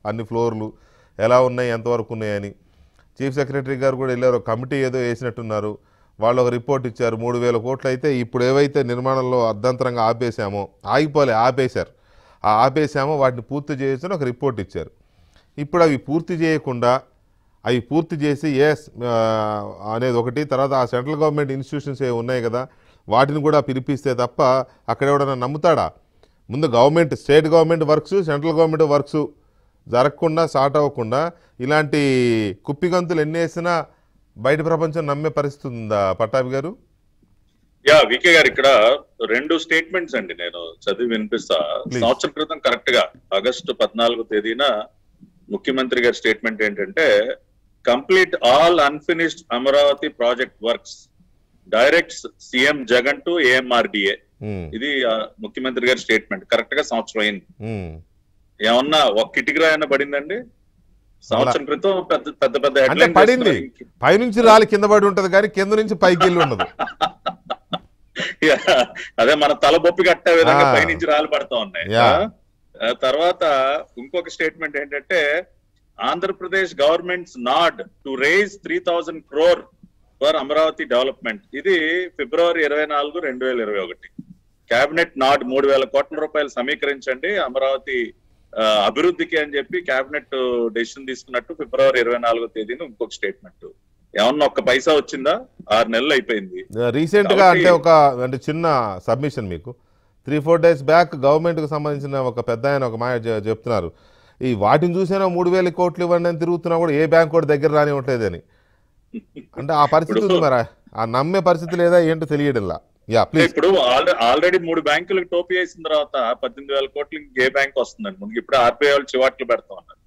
అన్ని ఫ్లోర్లు ఎలా ఉన్నాయి, ఎంతవరకు ఉన్నాయని. చీఫ్ సెక్రటరీ గారు కూడా వెళ్ళారు, కమిటీ ఏదో వేసినట్టున్నారు. వాళ్ళు ఒక రిపోర్ట్ ఇచ్చారు. 3,000 కోట్లు అయితే ఇప్పుడు ఏవైతే నిర్మాణంలో అర్ధంతరంగా ఆపేశామో వాటిని పూర్తి చేయొచ్చని ఒక రిపోర్ట్ ఇచ్చారు. ఇప్పుడు అవి పూర్తి చేయకుండా, అవి పూర్తి చేసి అనేది ఒకటి, తర్వాత ఆ సెంట్రల్ గవర్నమెంట్ ఇన్స్టిట్యూషన్స్ ఏ ఉన్నాయి కదా వాటిని కూడా పిలిపిస్తే తప్ప అక్కడ ఎవడన్నా నమ్ముతాడా? ముందు state government works, central government works జరగకుండా, స్టార్ట్ అవ్వకుండా ఇలాంటి కుప్పిగంతులు ఎన్ని వేసినా బయట ప్రపంచం నమ్మే పరిస్థితి ఉందా పట్టాభి గారు? వికే గారు, ఇక్కడ 2 స్టేట్మెంట్స్ అండి నేను చదివి వినిపిస్తా. సంవత్సరం క్రితం కరెక్ట్ గా ఆగస్టు 14వ తేదీన ముఖ్యమంత్రి గారి స్టేట్మెంట్ ఏంటంటే, complete all unfinished Amaravati project works, directs CM Jagan to AMRDA. ఇది ముఖ్యమంత్రి గారి స్టేట్మెంట్. కరెక్ట్ గా సంవత్సరం అయింది. ఏమన్నా ఒక కిటికీరా అయినా పడిందండి? సంవత్సరం క్రితం పెద్ద హెడ్లైన్ పడింది. పైనుంచి రాలి కింద పడి ఉంటది కానీ కింద నుంచి పైకి వెళ్ళి ఉండదు. అదే మన తలబొప్పి కట్టే విధంగా పైనుంచి రాలి పడతా ఉన్నాయి. తర్వాత ఇంకొక స్టేట్మెంట్ ఏంటంటే, Andhra Pradesh governments nod to raise 3,000 crore for Amaravati development. ఇది ఫిబ్రవరి 24, 2021. కేబినెట్ నాడ్ 3,000 కోట్ల రూపాయలు సమీకరించండి అమరావతి అభివృద్ధికి అని చెప్పి కేబినెట్ డెసిషన్ తీసుకున్నట్టు ఫిబ్రవరి 24వ తేదీన ఇంకొక స్టేట్మెంట్. ఏమన్నా ఒక్క పైసా వచ్చిందా? 6 నెలలు అయిపోయింది. రీసెంట్ గా అంటే చిన్న సబ్మిషన్ మీకు 3-4 days బ్యాక్ గవర్నమెంట్ కు సంబంధించిన ఒక పెద్ద ఆయన ఒక మాట చెప్తున్నారు, ఈ వాటిని చూసినా 3,000 కోట్లు ఇవ్వండి అని తిరుగుతున్నా కూడా ఏ బ్యాంక్ కూడా దగ్గర రానివ్వట్లేదని. అంటే ఆ పరిస్థితి ఉంది మరి, ఆ నమ్మే పరిస్థితి లేదా ఏంటో తెలియడంలా. Yeah please. ఇప్పుడు ఆల్రెడీ 3 బ్యాంకులకు టోపీ వేసిన తర్వాత 18,000 కోట్లు ఏ బ్యాంక్ వస్తుందండి ముందుకు? ఇప్పుడు ఆర్బీఐ వాళ్ళు చివాట్లు పెడతా ఉన్నారు.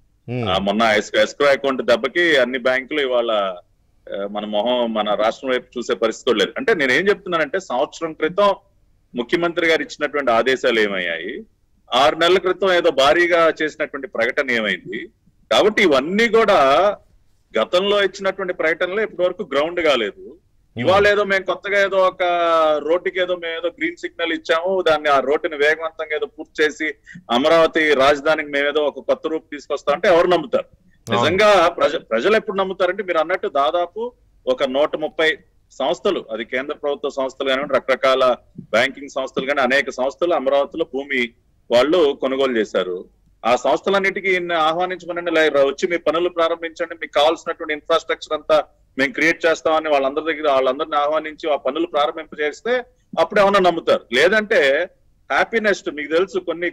మొన్న ఎస్క్రో అకౌంట్ దెబ్బకి అన్ని బ్యాంకులు ఇవాళ మన రాష్ట్రం వైపు చూసే పరిస్థితి లేదు. అంటే నేనేం చెప్తున్నానంటే, సంవత్సరం క్రితం ముఖ్యమంత్రి గారు ఇచ్చినటువంటి ఆదేశాలు ఏమయ్యాయి, 6 నెలల క్రితం ఏదో భారీగా చేసినటువంటి ప్రకటన ఏమైంది? కాబట్టి ఇవన్నీ కూడా గతంలో ఇచ్చినటువంటి ప్రకటనలో ఇప్పటి వరకు గ్రౌండ్ కాలేదు. ఇవాళ ఏదో మేము కొత్తగా ఏదో ఒక రోడ్డుకి ఏదో మేము ఏదో గ్రీన్ సిగ్నల్ ఇచ్చాము, దాన్ని ఆ రోడ్డుని వేగవంతంగా ఏదో పూర్తి చేసి అమరావతి రాజధానికి మేమేదో ఒక కొత్త రూపు తీసుకొస్తాం అంటే ఎవరు నమ్ముతారు? నిజంగా ప్రజలు ఎప్పుడు నమ్ముతారంటే, మీరు అన్నట్టు దాదాపు ఒక 130 సంస్థలు, అది కేంద్ర ప్రభుత్వ సంస్థలు కానివ్వండి, రకరకాల బ్యాంకింగ్ సంస్థలు కానీ అనేక సంస్థలు అమరావతిలో భూమి వాళ్ళు కొనుగోలు చేశారు. ఆ సంస్థలన్నిటికీ ఆహ్వానించమనండి, వచ్చి మీ పనులు ప్రారంభించండి, మీకు కావాల్సినటువంటి ఇన్ఫ్రాస్ట్రక్చర్ అంతా మేము క్రియేట్ చేస్తామని వాళ్ళందరినీ ఆహ్వానించి ఆ పనులు ప్రారంభింపజేస్తే అప్పుడు ఏమన్నా నమ్ముతారు. లేదంటే హ్యాపీనెస్ట్, మీకు తెలుసు కొన్ని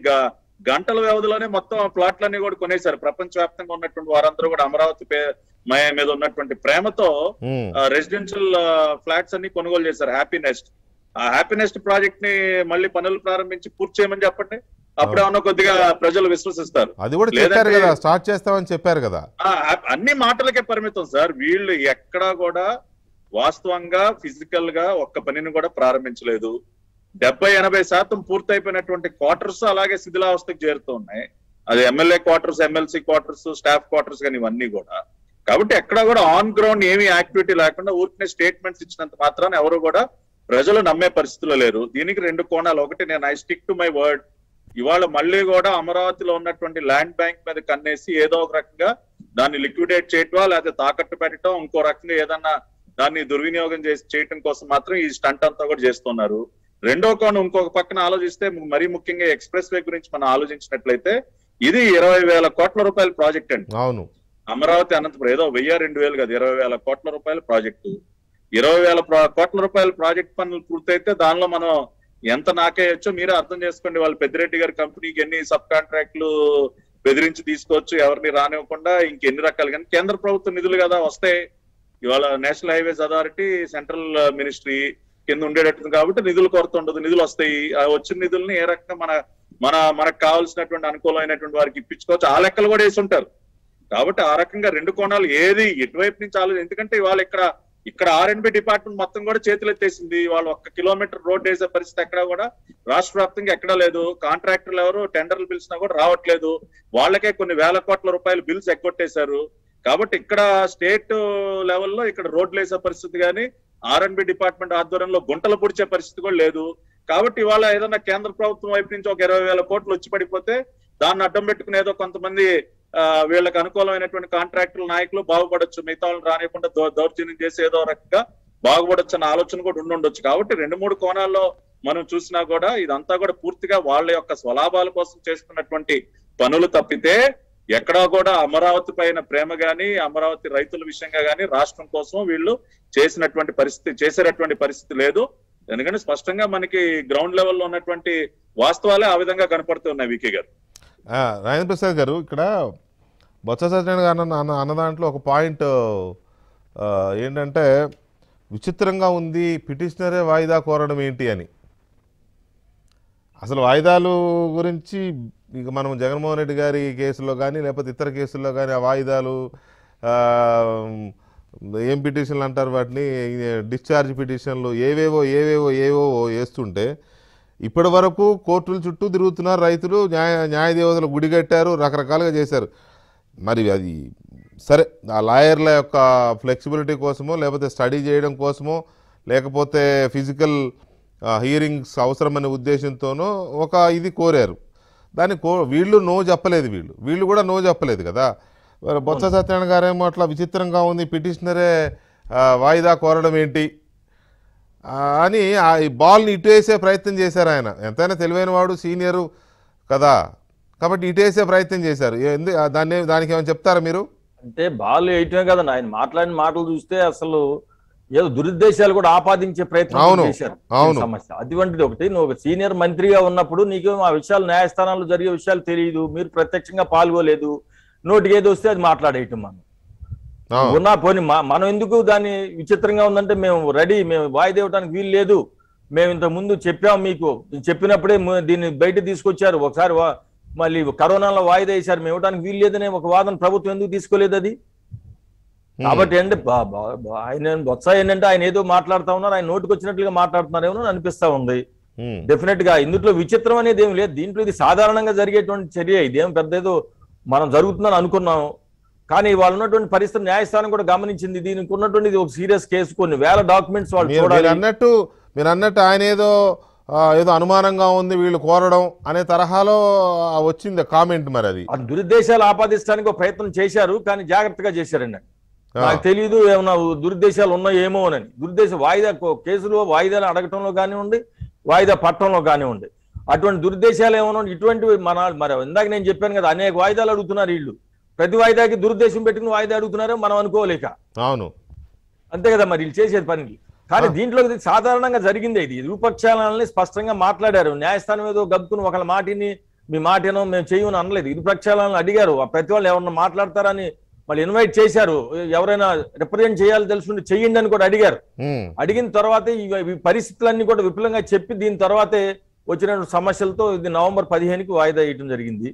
గంటల వ్యవధిలోనే మొత్తం ప్లాట్లన్నీ కూడా కొనేశారు. ప్రపంచవ్యాప్తంగా ఉన్నటువంటి వారందరూ కూడా అమరావతి మీద ఉన్నటువంటి ప్రేమతో రెసిడెన్షియల్ ఫ్లాట్స్ అన్ని కొనుగోలు చేశారు. హ్యాపీనెస్ట్, ఆ హ్యాపీనెస్ట్ ప్రాజెక్ట్ ని మళ్ళీ పనులు ప్రారంభించి పూర్తి చేయమని చెప్పండి, అప్పుడేమన్నా కొద్దిగా ప్రజలు విశ్వసిస్తారు. అది కూడా చెప్పారు కదా, స్టార్ట్ చేస్తామని చెప్పారు కదా. అన్ని మాటలకే పరిమితం సార్. వీళ్ళు ఎక్కడా కూడా వాస్తవంగా ఫిజికల్ గా ఒక్క పనిని కూడా ప్రారంభించలేదు. 70-80% పూర్తయిపోయినటువంటి క్వార్టర్స్ అలాగే శిథిలావస్థకు చేరుతూ ఉన్నాయి. అది MLA quarters, MLC quarters, staff quarters కానీ ఇవన్నీ కూడా. కాబట్టి ఎక్కడా కూడా ఆన్ గ్రౌండ్ ఏమీ యాక్టివిటీ లేకుండా ఊరికే స్టేట్మెంట్స్ ఇచ్చినంత మాత్రాన ఎవరు కూడా ప్రజలు నమ్మే పరిస్థితిలో లేరు. దీనికి 2 కోణాలు. ఒకటి, నేను I stick to my word. ఇవాళ మళ్ళీ కూడా అమరావతిలో ఉన్నటువంటి ల్యాండ్ బ్యాంక్ మీద కన్నేసి ఏదో ఒక రకంగా దాన్ని లిక్విడేట్ చేయటం, లేకపోతే తాకట్టు పెట్టడం, ఇంకో రకంగా ఏదన్నా దాన్ని దుర్వినియోగం చేయటం కోసం మాత్రం ఈ స్టంట్ అంతా కూడా చేస్తున్నారు. రెండో కోణం ఇంకొక పక్కన ఆలోచిస్తే, మరీ ముఖ్యంగా ఎక్స్ప్రెస్ వే గురించి మనం ఆలోచించినట్లయితే, ఇది 20,000 కోట్ల రూపాయల ప్రాజెక్ట్ అండి. అవును, అమరావతి అనంతపురం ఏదో 1000-2000 కాదు, 20,000 కోట్ల రూపాయల ప్రాజెక్టు. 20,000 కోట్ల రూపాయల ప్రాజెక్ట్ పనులు పూర్తయితే దానిలో మనం ఎంత నాకేయచ్చో మీరే అర్థం చేసుకోండి. వాళ్ళు పెద్దిరెడ్డి గారి కంపెనీకి ఎన్ని సబ్ కాంట్రాక్ట్లు బెదిరించి తీసుకోవచ్చు, ఎవరిని రానివ్వకుండా ఇంకెన్ని రకాలు. కానీ కేంద్ర ప్రభుత్వ నిధులు కదా వస్తాయి. ఇవాళ national highways authority central ministry కింద ఉండేటట్టు కాబట్టి నిధులు కొరత ఉండదు, నిధులు వస్తాయి. ఆ వచ్చిన నిధుల్ని ఏ రకంగా మనకు కావాల్సినటువంటి అనుకూలమైనటువంటి వారికి ఇప్పించుకోవచ్చు, ఆ లెక్కలు కూడా వేసి ఉంటారు. కాబట్టి ఆ రకంగా 2 కోణాలు ఏది ఎటువైపు నుంచి ఆలోచన. ఎందుకంటే ఇవాళ ఇక్కడ R&B డిపార్ట్మెంట్ మొత్తం కూడా చేతులు ఎత్తేసింది. వాళ్ళు 1 కిలోమీటర్ రోడ్ వేసే పరిస్థితి ఎక్కడా కూడా రాష్ట్ర వ్యాప్తంగా ఎక్కడా లేదు. కాంట్రాక్టర్లు ఎవరు టెండర్లు పిలిచినా కూడా రావట్లేదు. వాళ్ళకే కొన్ని వేల కోట్ల రూపాయల బిల్స్ ఎగ్గొట్టేశారు. కాబట్టి ఇక్కడ స్టేట్ లెవెల్లో ఇక్కడ రోడ్లు వేసే పరిస్థితి కానీ, R&B డిపార్ట్మెంట్ ఆధ్వర్యంలో గుంటలు పొడిచే పరిస్థితి కూడా లేదు. కాబట్టి ఇవాళ ఏదన్నా కేంద్ర ప్రభుత్వం వైపు నుంచి ఒక 20,000 కోట్లు వచ్చి పడిపోతే దాన్ని అడ్డం పెట్టుకుని ఏదో కొంతమంది వీళ్ళకి అనుకూలమైనటువంటి కాంట్రాక్టుల నాయకులు బాగుపడొచ్చు, మిగతా వాళ్ళని రానియకుండా దౌర్జన్యం చేసి ఏదో రకంగా బాగుపడొచ్చు అన్న ఆలోచన కూడా ఉండొచ్చు. కాబట్టి 2-3 కోణాల్లో మనం చూసినా కూడా ఇదంతా కూడా పూర్తిగా వాళ్ళ యొక్క స్వలాభాల కోసం చేసుకున్నటువంటి పనులు తప్పితే ఎక్కడా కూడా అమరావతి పైన ప్రేమ గాని, అమరావతి రైతుల విషయంగా గాని, రాష్ట్రం కోసం వీళ్ళు చేసేటటువంటి పరిస్థితి లేదు. ఎందుకంటే స్పష్టంగా మనకి గ్రౌండ్ లెవెల్లో ఉన్నటువంటి వాస్తవాలే ఆ విధంగా కనపడుతున్నాయి. వికే గారు, రాజేంద్ర ప్రసాద్ గారు, ఇక్కడ బొత్స సత్యనారాయణ గారు అన్న దాంట్లో ఒక పాయింట్ ఏంటంటే, విచిత్రంగా ఉంది పిటిషనరే వాయిదా కోరడం ఏంటి అని. అసలు వాయిదాలు గురించి ఇక మనం జగన్మోహన్ రెడ్డి గారి కేసులో కానీ లేకపోతే ఇతర కేసుల్లో కానీ ఆ వాయిదాలు ఏం పిటిషన్లు అంటారు వాటిని, డిశ్చార్జ్ పిటిషన్లు ఏవేవో వేస్తుంటే ఇప్పటి వరకు కోర్టుల చుట్టూ తిరుగుతున్నారు రైతులు, న్యాయ దేవతలు గుడి కట్టారు, రకరకాలుగా చేశారు. మరి అది సరే, ఆ లాయర్ల యొక్క ఫ్లెక్సిబిలిటీ కోసమో లేకపోతే స్టడీ చేయడం కోసమో లేకపోతే ఫిజికల్ హియరింగ్స్ అవసరమనే ఉద్దేశంతోనో ఒక ఇది కోరారు. దాన్ని వీళ్ళు నో చెప్పలేదు, వీళ్ళు కూడా నో చెప్పలేదు కదా. బొత్స సత్యనారాయణ గారేమో అట్లా విచిత్రంగా ఉంది, పిటిషనరే వాయిదా కోరడం ఏంటి అని ఈ బాల్ని ఇటు వేసే ప్రయత్నం చేశారు. ఆయన ఎంతైనా తెలివైన వాడు, సీనియరు కదా, కాబట్టి ఇటు వేసే ప్రయత్నం చేశారు. దానికి ఏమైనా చెప్తారా మీరు? అంటే బాల్ వేయటమే కదా, ఆయన మాట్లాడిన మాటలు చూస్తే అసలు ఏదో దురుద్దేశాలు కూడా ఆపాదించే ప్రయత్నం చేశారు. సమస్య అటువంటిది ఒకటి. నువ్వు ఒక సీనియర్ మంత్రిగా ఉన్నప్పుడు నీకు ఆ విషయాలు న్యాయస్థానాల్లో జరిగే విషయాలు తెలియదు, మీరు ప్రత్యక్షంగా పాల్గొలేదు, నోటికి ఏదో వస్తే అది మాట్లాడేయటం. మనం ఉన్నా పోని మనం ఎందుకు దాన్ని విచిత్రంగా ఉందంటే మేము రెడీ, మేము వాయిదా ఇవ్వడానికి వీలు లేదు, మేము ఇంత ముందు చెప్పాము మీకు, చెప్పినప్పుడే దీన్ని బయట తీసుకొచ్చారు, ఒకసారి మళ్ళీ కరోనాలో వాయిదా వేశారు, మేము ఇవ్వడానికి వీలు లేదనే ఒక వాదన ప్రభుత్వం ఎందుకు తీసుకోలేదు అది? కాబట్టి అంటే ఆయన బొత్స ఏంటంటే ఆయన ఏదో మాట్లాడుతా ఉన్నారు, ఆయన నోటికి వచ్చినట్లుగా మాట్లాడుతున్నారేమో అనిపిస్తా ఉంది. డెఫినెట్ గా ఇందులో విచిత్రం అనేది ఏం లేదు, దీంట్లో ఇది సాధారణంగా జరిగేటువంటి చర్య, ఇదేం పెద్ద ఏదో మనం జరుగుతుందని అనుకున్నాం. కానీ వాళ్ళు ఉన్నటువంటి పరిస్థితి న్యాయస్థానం కూడా గమనించింది, దీనికి ఉన్నటువంటి ఒక సీరియస్ కేసు, కొన్ని వేల డాక్యుమెంట్స్ వాళ్ళు మీరు అన్నట్టు ఆయన ఏదో అనుమానంగా ఉంది వీళ్ళు కోరడం అనే తరహాలో వచ్చింది కామెంట్. మరి అది దురుద్దేశాలు ఆపాదించడానికి ఒక ప్రయత్నం చేశారు, కానీ జాగ్రత్తగా చేశారండి. నాకు తెలియదు ఏమన్నా దురుద్దేశాలు ఉన్నాయేమో అని. వాయిదా కేసులో వాయిదాలు అడగటంలో కానివ్వండి, వాయిదా పట్టడంలో కానివ్వండి, అటువంటి దురుద్దేశాలు ఏమన్నా ఇటువంటివి మరి ఇందాక నేను చెప్పాను కదా, అనేక వాయిదాలు అడుగుతున్నారు వీళ్ళు, ప్రతి వాయిదాకి దురుద్దేశం పెట్టుకుని వాయిదా అడుగుతున్నారో మనం అనుకోలేక. అవును, అంతే కదా మరి వీళ్ళు చేసేది పనికి. కానీ దీంట్లో సాధారణంగా జరిగింది, ఇది ఇరుపక్షాలని స్పష్టంగా మాట్లాడారు. న్యాయస్థానం ఏదో గబ్బుకుని ఒకళ్ళ మాటిని మీ మాటేనో మేము చేయమని అనలేదు, ఇరుపక్షాలను అడిగారు, ప్రతి వాళ్ళు ఎవరన్నా మాట్లాడతారని మళ్ళీ ఇన్వైట్ చేశారు, ఎవరైనా రిప్రజెంట్ చేయాలి తెలుసుకుంటే చెయ్యండి అని కూడా అడిగారు. అడిగిన తర్వాతే ఈ పరిస్థితులన్నీ కూడా విపులంగా చెప్పి దీని తర్వాతే వచ్చిన సమస్యలతో ఇది నవంబర్ 15కి వాయిదా వేయడం జరిగింది.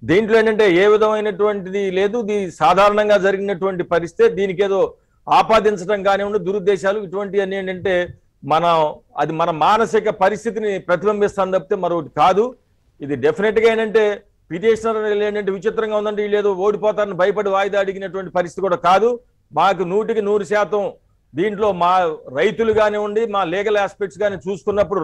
దీంట్లో ఏంటంటే ఏ విధమైనటువంటిది లేదు, ఇది సాధారణంగా జరిగినటువంటి పరిస్థితి, దీనికి ఏదో ఆపాదించడం కానివ్వండి, దురుద్దేశాలు ఇటువంటివన్నీ ఏంటంటే మన మానసిక పరిస్థితిని ప్రతిబింబిస్తాను తప్పితే మరొకటి కాదు. ఇది డెఫినెట్ గా ఏంటంటే పిటిషనర్ ఏంటంటే విచిత్రంగా ఉందంటే వీళ్ళు ఓడిపోతారని భయపడి వాయిదా అడిగినటువంటి పరిస్థితి కూడా కాదు. మాకు 100% దీంట్లో మా రైతులు కానివ్వండి, మా లీగల్ ఆస్పెక్ట్స్ కానీ చూసుకున్నప్పుడు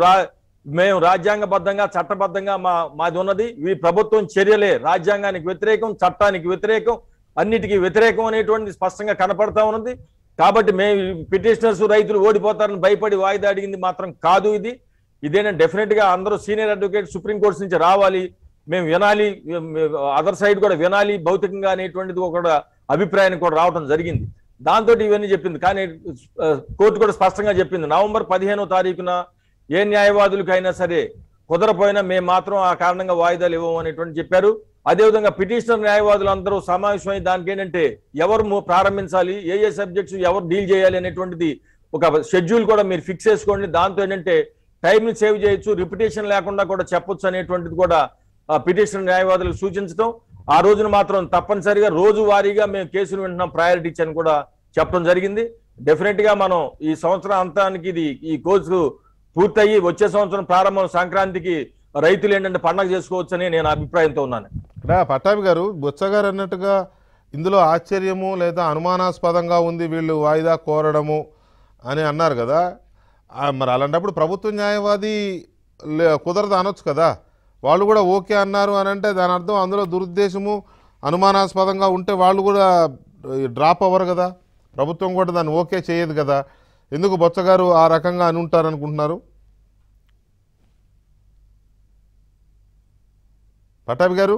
మేము రాజ్యాంగబద్ధంగా చట్టబద్ధంగా మాది ఉన్నది. ఈ ప్రభుత్వం చర్యలే రాజ్యాంగానికి వ్యతిరేకం, చట్టానికి వ్యతిరేకం, అన్నిటికీ వ్యతిరేకం అనేటువంటి స్పష్టంగా కనపడతా ఉన్నది. కాబట్టి మేము పిటిషనర్స్ రైతులు ఓడిపోతారని భయపడి వాయిదా అడిగింది మాత్రం కాదు. ఇదేనా డెఫినెట్ గా అందరూ సీనియర్ అడ్వకేట్ సుప్రీంకోర్టు నుంచి రావాలి, మేము వినాలి, అదర్ సైడ్ కూడా వినాలి భౌతికంగా అనేటువంటిది ఒక అభిప్రాయానికి కూడా రావడం జరిగింది. దాంతో ఇవన్నీ చెప్పింది. కానీ కోర్టు కూడా స్పష్టంగా చెప్పింది, నవంబర్ 15వ తారీఖున ఏ న్యాయవాదులకైనా సరే కుదరపోయినా మేము మాత్రం ఆ కారణంగా వాయిదాలు ఇవ్వము అనేటువంటి చెప్పారు. అదేవిధంగా పిటిషనర్ న్యాయవాదులు అందరూ సమావేశమై దానికి ఏంటంటే ఎవరు ప్రారంభించాలి, ఏ సబ్జెక్ట్స్ ఎవరు డీల్ చేయాలి అనేటువంటిది ఒక షెడ్యూల్ కూడా మీరు ఫిక్స్ చేసుకోండి. దాంతో ఏంటంటే టైంని సేవ్ చేయొచ్చు, రిపిటేషన్ లేకుండా కూడా చెప్పొచ్చు అనేటువంటిది కూడా పిటిషనర్ న్యాయవాదులకు సూచించడం. ఆ రోజున మాత్రం తప్పనిసరిగా రోజువారీగా మేము కేసులు వింటున్నాం, ప్రయారిటీ అని కూడా చెప్పడం జరిగింది. డెఫినెట్ గా మనం ఈ సంవత్సరం అంతానికి ఈ కోర్సు పూర్తయ్యి వచ్చే సంవత్సరం ప్రారంభం సంక్రాంతికి రైతులు ఏంటంటే పండగ చేసుకోవచ్చని నేను అభిప్రాయంతో ఉన్నాను. పట్టాభి గారు, బొత్స గారు అన్నట్టుగా ఇందులో ఆశ్చర్యము లేదా అనుమానాస్పదంగా ఉంది వీళ్ళు వాయిదా కోరడము అని అన్నారు కదా, మరి అలాంటప్పుడు ప్రభుత్వ న్యాయవాది కుదరదు అనొచ్చు కదా, వాళ్ళు కూడా ఓకే అన్నారు అని అంటే దాని అర్థం అందులో దురుద్దేశము అనుమానాస్పదంగా ఉంటే వాళ్ళు కూడా డ్రాప్ అవ్వరు కదా, ప్రభుత్వం కూడా దాన్ని ఓకే చేయదు కదా. ఎందుకు బొత్స గారు ఆ రకంగా అని ఉంటారనుకుంటున్నారు? పట్టాభి గారు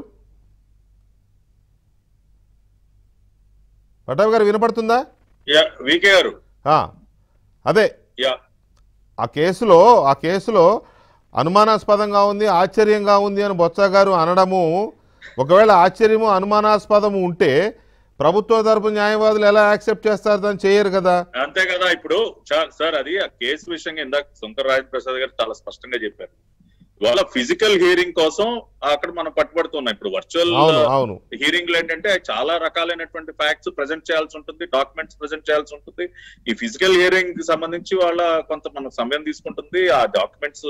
వినపడుతుందా? అదే ఆ కేసులో అనుమానాస్పదంగా ఉంది, ఆశ్చర్యంగా ఉంది అని బొత్స గారు అనడము, ఒకవేళ ఆశ్చర్యము అనుమానాస్పదము ఉంటే ప్రభుత్వ తరపు న్యాయవాదులు ఎలా యాక్సెప్ట్ చేస్తారు, దాన్ని చేయరు కదా. అంతే కదా. ఇప్పుడు సార్ అది ఆ కేసు విషయంగా ఇందాక శంకర్ రాజేంద్ర ప్రసాద్ గారు చాలా స్పష్టంగా చెప్పారు. ఇవాళ ఫిజికల్ హియరింగ్ కోసం అక్కడ మనం పట్టుబడుతున్నాం. ఇప్పుడు వర్చువల్ హియరింగ్ లో ఏంటంటే చాలా రకాలైనటువంటి ఫ్యాక్ట్స్ ప్రజెంట్ చేయాల్సి ఉంటుంది, డాక్యుమెంట్స్ ప్రజెంట్ చేయాల్సి ఉంటుంది. ఈ ఫిజికల్ హియరింగ్ కి సంబంధించి వాళ్ళ కొంత మన సమయం తీసుకుంటుంది. ఆ డాక్యుమెంట్స్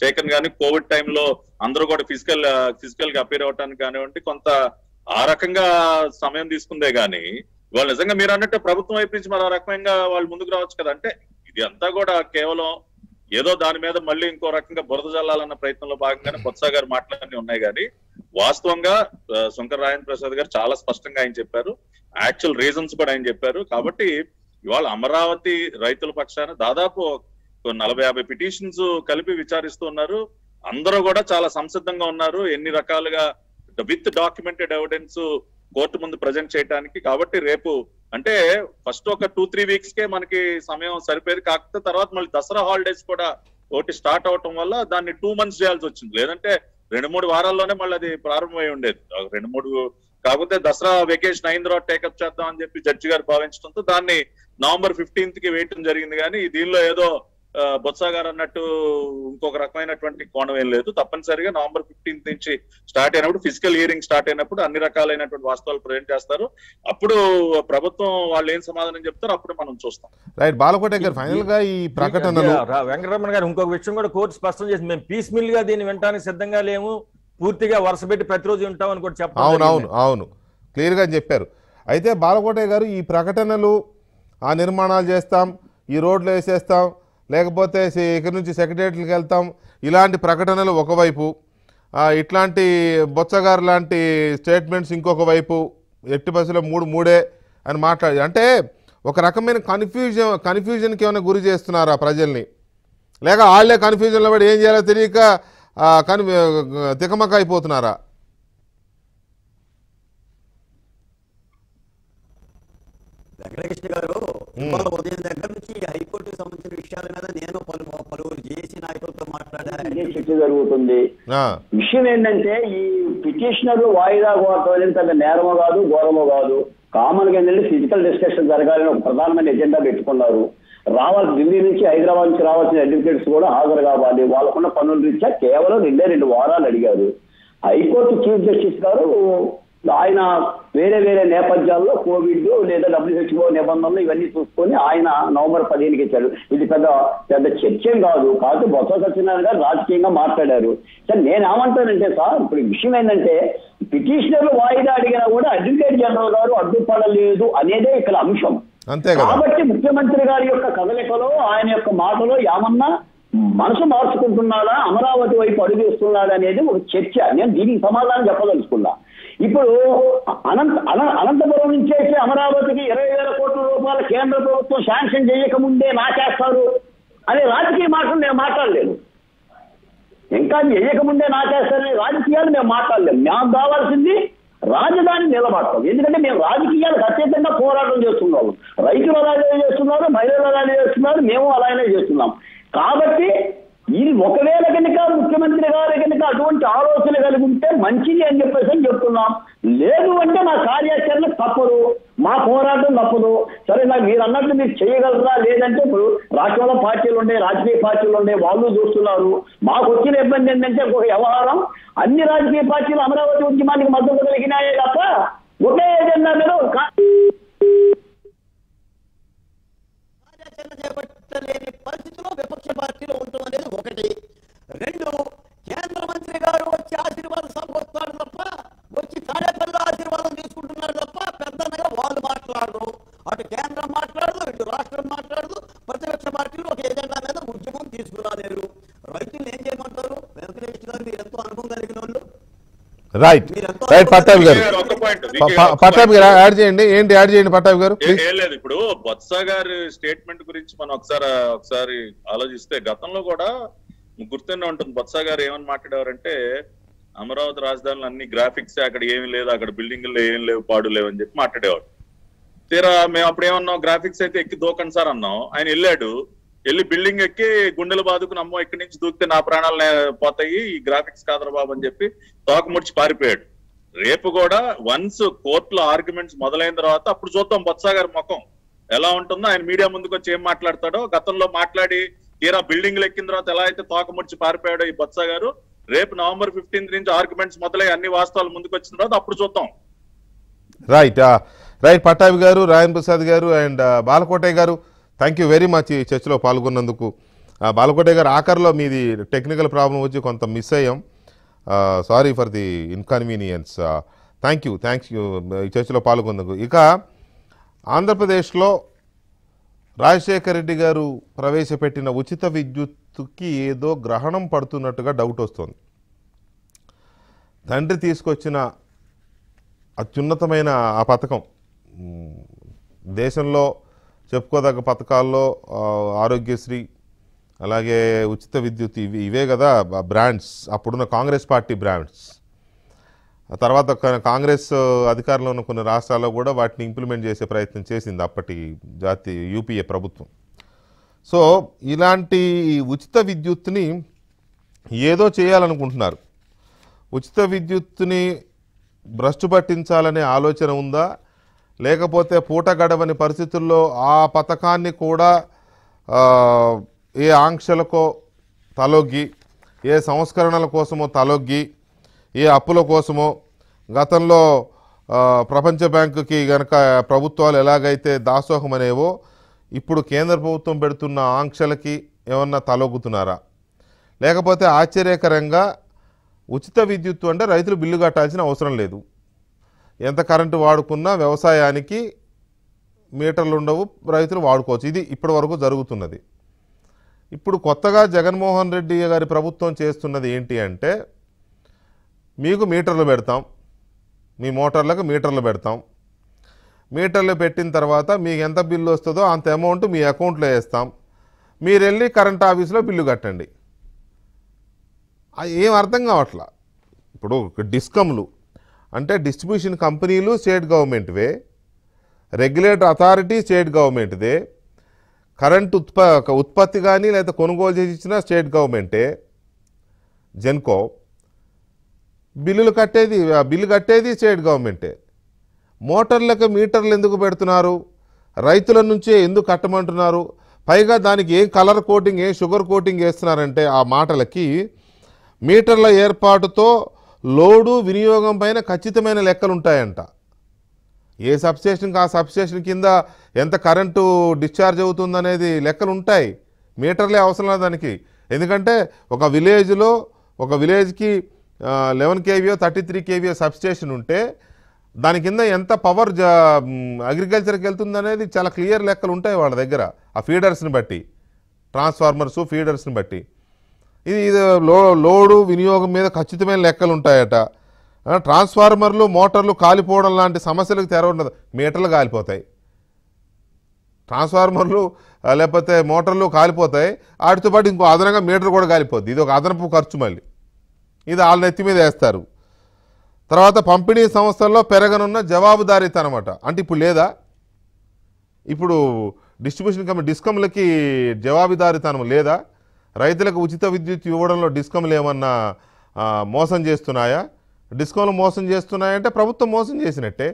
సేకరణ కానీ కోవిడ్ టైంలో అందరూ కూడా ఫిజికల్ గా అపీర్ అవడానికి కానివ్వండి, కొంత ఆ రకంగా సమయం తీసుకుందే గానీ వాళ్ళు నిజంగా మీరు అన్నట్టు ప్రభుత్వం వైపు నుంచి మరి ఆ రకంగా వాళ్ళు ముందుకు రావచ్చు కదా. అంటే ఇది అంతా కూడా కేవలం ఏదో దాని మీద మళ్ళీ ఇంకో రకంగా బురద జల్లాలన్న ప్రయత్నంలో భాగంగానే బొత్స గారు మాటలన్నీ ఉన్నాయి. కానీ వాస్తవంగా శంకర్ రాజేంద్ర ప్రసాద్ గారు చాలా స్పష్టంగా ఆయన చెప్పారు, యాక్చువల్ రీజన్స్ కూడా ఆయన చెప్పారు. కాబట్టి ఇవాళ అమరావతి రైతుల పక్షాన దాదాపు 40-50 పిటిషన్స్ కలిపి విచారిస్తూ ఉన్నారు. అందరూ కూడా చాలా సంసిద్ధంగా ఉన్నారు ఎన్ని రకాలుగా విత్ డాక్యుమెంటెడ్ ఎవిడెన్స్ కోర్టు ముందు ప్రజెంట్ చేయడానికి. కాబట్టి రేపు అంటే ఫస్ట్ ఒక 2-3 వీక్స్ కే మనకి సమయం సరిపోయేది. కాకపోతే తర్వాత మళ్ళీ దసరా హాలిడేస్ కూడా ఒకటి స్టార్ట్ అవటం వల్ల దాన్ని 2 months చేయాల్సి వచ్చింది. లేదంటే 2-3 వారాల్లోనే మళ్ళీ అది ప్రారంభమై ఉండేది. 2-3 కాకపోతే దసరా వెకేషన్ అయిన తర్వాత టేకప్ చేద్దాం అని చెప్పి జడ్జి గారు భావించడంతో దాన్ని నవంబర్ 15th కి వేయటం జరిగింది. కానీ దీనిలో ఏదో బొత్స గారు అన్నట్టు ఇంకొక రకమైనటువంటి కోణం ఏం లేదు. తప్పనిసరిగా నవంబర్ 15th నుంచి స్టార్ట్ అయినప్పుడు ఫిజికల్ హియరింగ్ స్టార్ట్ అయినప్పుడు అన్ని రకాలైనటువంటి వాస్తవాలు ప్రజెంట్ చేస్తారు. అప్పుడు ప్రభుత్వం వాళ్ళు ఏం సమాధానం చెప్తారో అప్పుడు మనం చూస్తాం. రైట్. బాలకోట గారు ఫైనల్ గా ఈ ప్రకటనలు వెంకటరమణ గారు ఇంకొక విషయం కూడా కోర్టు స్పష్టం చేసింది. మేము పీస్ మిల్ గా దీన్ని వినడానికి సిద్ధంగా లేము, పూర్తిగా వరుస పెట్టి ప్రతిరోజు ఉంటాం అని కూడా చెప్పారు. అవును క్లియర్ గా చెప్పారు. అయితే బాలకోట గారు ఈ ప్రకటనలు ఆ నిర్మాణాలు చేస్తాం, ఈ రోడ్లు వేసేస్తాం, లేకపోతే ఇక్కడి నుంచి సెక్రటేరియట్కి వెళ్తాం, ఇలాంటి ప్రకటనలు ఒకవైపు, ఇట్లాంటి బొత్సగారు లాంటి స్టేట్మెంట్స్ ఇంకొక వైపు, ఎట్టి బస్సులో మూడే అని మాట్లాడి అంటే ఒక రకమైన కన్ఫ్యూజన్కి ఏమైనా గురి చేస్తున్నారా ప్రజల్ని, లేక వాళ్ళే కన్ఫ్యూజన్లో పడి ఏం చేయాలో తెలియక తికమక అయిపోతున్నారా? వెంకటకృష్ణ గారు ఇవాళ ఉదయం దగ్గర నుంచి హైకోర్టుకు సంబంధించిన విషయాల మీద నేను పలువురు జేఏసీ నాయకులతో మాట్లాడే చర్చ జరుగుతుంది. విషయం ఏంటంటే ఈ పిటిషనర్లు వాయిదా కోరటం అనేది పెద్ద నేరమో కాదు, ఘోరమో కాదు. కామన్ గా ఏంటంటే ఫిజికల్ డిస్కషన్ జరగాలని ఒక ప్రధానమైన ఎజెండా పెట్టుకున్నారు. ఢిల్లీ నుంచి హైదరాబాద్ నుంచి రావాల్సిన అడ్వకేట్స్ కూడా హాజరు కావాలి. వాళ్ళకున్న పనుల రీత్యా కేవలం 2 వారాలు అడిగారు. హైకోర్టు చీఫ్ జస్టిస్ గారు ఆయన వేరే నేపథ్యాల్లో కోవిడ్ లేదా WHO నిబంధనలు ఇవన్నీ చూసుకొని ఆయన నవంబర్ 15కి ఇచ్చారు. ఇది పెద్ద చర్చ కాదు. బొత్స సత్యనారాయణ గారు రాజకీయంగా మాట్లాడారు. సార్ నేనేమంటానంటే సార్, ఇప్పుడు విషయం ఏంటంటే పిటిషనర్లు వాయిదా అడిగినా కూడా అడ్వకేట్ జనరల్ గారు అడ్డుపడలేదు అనేదే ఇక్కడ అంశం. కాబట్టి ముఖ్యమంత్రి గారి యొక్క కదలికలో ఆయన యొక్క మాటలో ఏమన్నా మనసు మార్చుకుంటున్నాడా, అమరావతి వైపు అడుగేస్తున్నాడా అనేది ఒక చర్చ. నేను దీనికి సమాధానం చెప్పదలుచుకున్నా. ఇప్పుడు అనంతపురం నుంచి అయితే అమరావతికి 20,000 కోట్ల రూపాయల కేంద్ర ప్రభుత్వం శాంక్షన్ చేయకముందే నాకేస్తారు అనే రాజకీయ మాటలు నేను మాట్లాడలేను. ఇంకా చేయకముందే నాకేస్తారనే రాజకీయాలు మేము మాట్లాడలేము. మేము కావాల్సింది రాజధాని నిలబడతాం. ఎందుకంటే మేము రాజకీయాలకు అత్యంతంగా పోరాటం చేస్తున్నాము. రైతులు అలాగే చేస్తున్నారు, మహిళలు అలాగే చేస్తున్నారు, మేము అలాగే చేస్తున్నాం. కాబట్టి ఇది ఒకవేళ కనుక ముఖ్యమంత్రి గారు కనుక అటువంటి ఆలోచన కలిగి ఉంటే మంచిది అని చెప్పేసి చెప్తున్నాం. లేదు అంటే నా కార్యాచరణ తప్పదు, మా పోరాటం తప్పదు. సరే నాకు మీరు అన్నట్లు మీరు చేయగలరా, లేదంటే ఇప్పుడు రాష్ట్రంలో పార్టీలు ఉండే, రాజకీయ పార్టీలు ఉండే, వాళ్ళు చూస్తున్నారు. మాకు వచ్చిన ఇబ్బంది ఏంటంటే ఒక వ్యవహారం అన్ని రాజకీయ పార్టీలు అమరావతి ఉద్యమానికి మద్దతు కలిగినాయే తప్ప ఒకే ఏజెండా మీద చేపట్టలేని పరిస్థితిలో విపక్ష పార్టీలో ఉండటం అనేది ఒకటి. 2, కేంద్ర మంత్రి గారు వచ్చి ఆశీర్వాద సభ వస్తాడు తప్ప, వచ్చి తాడేపల్లిలో ఆశీర్వాదం తీసుకుంటున్నారు తప్ప పెద్దగా వాళ్ళు మాట్లాడరు. అటు కేంద్రం మాట్లాడదు, ఇటు రాష్ట్రం మాట్లాడదు. ప్రతిపక్ష పార్టీలు ఒక ఎజెండా మీద ఉద్యమం తీసుకురాలేరు. రైతులు ఏం చేయమంటారు? వెంకటేష్ గారు మీరు ఎంతో అనుభవం కలిగిన వాళ్ళు. రైట్ పట్టాభి గారు యాడ్ చేయండి. ఏంటి యాడ్ చేయండి పట్టాభి గారు? ఏం లేదు, ఇప్పుడు బొత్స గారి స్టేట్మెంట్ గురించి మనం ఒకసారి ఆలోచిస్తే గతంలో కూడా గుర్తునే ఉంటుంది. బొత్స గారు ఏమని మాట్లాడేవారంటే అమరావతి రాజధానిలో అన్ని గ్రాఫిక్స్, అక్కడ ఏమి లేదు, అక్కడ బిల్డింగ్లు ఏం లేవు, పాడు లేవు అని చెప్పి మాట్లాడేవాడు. తీరా మేము అప్పుడు ఏమన్నాం, గ్రాఫిక్స్ అయితే ఎక్కి దూకండి సార్ అన్నాం. ఆయన వెళ్ళి బిల్డింగ్ ఎక్కి గుండెలు బాదుకుని అమ్మో ఇక్కడి నుంచి దూకితే నా ప్రాణాలు పోతాయి, ఈ గ్రాఫిక్స్ కాదరా బాబు అని చెప్పి తోకముడిచి పారిపోయాడు. రేపు కూడా వన్స్ కోర్టులో ఆర్గ్యుమెంట్స్ మొదలైన తర్వాత అప్పుడు చూద్దాం బొత్స గారి ముఖం ఎలా ఉంటుందో. ఆయన మీడియా ముందుకు వచ్చి ఏం మాట్లాడతాడో, గతంలో మాట్లాడి తీరా బిల్డింగ్లు ఎక్కిన తర్వాత ఎలా అయితే తోకముడిచి పారిపోయాడో ఈ బొత్స గారు, రేపు నవంబర్ 15 నుంచి ఆర్గ్యుమెంట్స్ మొదలై అన్ని వాస్తవాలు ముందుకు వచ్చిన తర్వాత అప్పుడు చూద్దాం. రైట్ పట్టాభి గారు, రాయన్ ప్రసాద్ గారు అండ్ బాలకోటయ్య గారు, థ్యాంక్ యూ వెరీ మచ్ ఈ చర్చలో పాల్గొన్నందుకు. బాలకోటయ్య గారు ఆఖరిలో మీది టెక్నికల్ ప్రాబ్లం వచ్చి కొంత మిస్ అయ్యాం. Sorry for the inconvenience. Thank you ఈ చర్చలో పాల్గొన్నందుకు. ఇక ఆంధ్రప్రదేశ్లో రాజశేఖర రెడ్డి గారు ప్రవేశపెట్టిన ఉచిత విద్యుత్తుకి ఏదో గ్రహణం పడుతున్నట్టుగా డౌట్ వస్తుంది. తండ్రి తీసుకొచ్చిన అత్యున్నతమైన ఆ పథకం, దేశంలో చెప్పుకోదగ్గ పథకాల్లో ఆరోగ్యశ్రీ, అలాగే ఉచిత విద్యుత్, ఇవే కదా బ్రాండ్స్, అప్పుడున్న కాంగ్రెస్ పార్టీ బ్రాండ్స్. ఆ తర్వాత కాంగ్రెస్ అధికారంలో ఉన్న కొన్ని రాష్ట్రాల్లో కూడా వాటిని ఇంప్లిమెంట్ చేసే ప్రయత్నం చేసింది అప్పటి యూపీఏ ప్రభుత్వం. సో ఇలాంటి ఉచిత విద్యుత్తుని ఏదో చేయాలనుకుంటున్నారు. ఉచిత విద్యుత్తుని భ్రష్టు పట్టించాలనే ఆలోచన ఉందా, లేకపోతే పూట గడవని పరిస్థితుల్లో ఆ పథకాన్ని కూడా ఏ ఆంక్షలకో తలొగ్గి, ఏ సంస్కరణల కోసమో తలొగ్గి, ఏ అప్పుల కోసమో గతంలో ప్రపంచ బ్యాంకుకి గనక ప్రభుత్వాలు ఎలాగైతే దాసోహం అనేవో ఇప్పుడు కేంద్ర ప్రభుత్వం పెడుతున్న ఆంక్షలకి ఏమన్నా తలొగ్గుతున్నారా, లేకపోతే ఆశ్చర్యకరంగా ఉచిత విద్యుత్తు అంటే రైతులు బిల్లు కట్టాల్సిన అవసరం లేదు, ఎంత కరెంటు వాడుకున్నా వ్యవసాయానికి మీటర్లు ఉండవు, రైతులు వాడుకోవచ్చు. ఇది ఇప్పటి వరకు జరుగుతున్నది. ఇప్పుడు కొత్తగా జగన్మోహన్ రెడ్డి గారి ప్రభుత్వం చేస్తున్నది ఏంటి అంటే, మీకు మీటర్లు పెడతాం, మీ మోటార్లకు మీటర్లు పెడతాం, మీటర్లు పెట్టిన తర్వాత మీకు ఎంత బిల్లు వస్తుందో అంత అమౌంట్ మీ అకౌంట్లో వేస్తాం, మీరు వెళ్ళి కరెంట్ ఆఫీస్లో బిల్లు కట్టండి. ఏం అర్థం కావట్లా. ఇప్పుడు డిస్కమ్లు అంటే డిస్ట్రిబ్యూషన్ కంపెనీలు స్టేట్ గవర్నమెంట్వే, రెగ్యులేటర్ అథారిటీ స్టేట్ గవర్నమెంట్దే, కరెంట్ ఉత్పత్తి కానీ లేదా కొనుగోలు చేసి ఇచ్చిన స్టేట్ గవర్నమెంటే, జెన్కో బిల్లు కట్టేది స్టేట్ గవర్నమెంటే. మోటార్లకు మీటర్లు ఎందుకు పెడుతున్నారు, రైతుల నుంచే ఎందుకు కట్టమంటున్నారు, పైగా దానికి ఏ కలర్ కోటింగ్ ఏ షుగర్ కోటింగ్ వేస్తున్నారంటే ఆ మాటలకి మీటర్ల ఏర్పాటుతో లోడు వినియోగం పైన ఖచ్చితమైన లెక్కలు ఉంటాయంట. ఏ సబ్స్టేషన్కి ఆ సబ్స్టేషన్ కింద ఎంత కరెంటు డిశ్చార్జ్ అవుతుందనేది లెక్కలు ఉంటాయి. మీటర్లే అవసరం లేదు దానికి. ఎందుకంటే ఒక విలేజ్కి 11 kVయో 33 kVయో సబ్స్టేషన్ ఉంటే దాని కింద ఎంత పవర్ అగ్రికల్చర్కి వెళ్తుందనేది చాలా క్లియర్ లెక్కలు ఉంటాయి వాళ్ళ దగ్గర, ఆ ఫీడర్స్ని బట్టి, ట్రాన్స్ఫార్మర్సు ఫీడర్స్ని బట్టి. ఇది లోడు వినియోగం మీద ఖచ్చితమైన లెక్కలు ఉంటాయట. ట్రాన్స్ఫార్మర్లు మోటార్లు కాలిపోవడం లాంటి సమస్యలకు తెర ఉండదు, మీటర్లు కాలిపోతాయి. ట్రాన్స్ఫార్మర్లు లేకపోతే మోటార్లు కాలిపోతాయి, వాటితో పాటు ఇంకో అదనంగా మీటర్ కూడా కాలిపోద్ది. ఇది ఒక అదనపు ఖర్చు, మళ్ళీ ఇది వాళ్ళ నెత్తి మీద వేస్తారు. తర్వాత పంపిణీ సంస్థల్లో పెరగనున్న జవాబుదారీతనం అనమాట. అంటే ఇప్పుడు లేదా, ఇప్పుడు డిస్ట్రిబ్యూషన్ కంపెనీ డిస్కమ్లకి జవాబుదారీతనం లేదా, రైతులకు ఉచిత విద్యుత్ ఇవ్వడంలో డిస్కమ్లు ఏమన్నా మోసం చేస్తున్నాయా, డిస్కమ్లు మోసం చేస్తున్నాయంటే ప్రభుత్వం మోసం చేసినట్టే.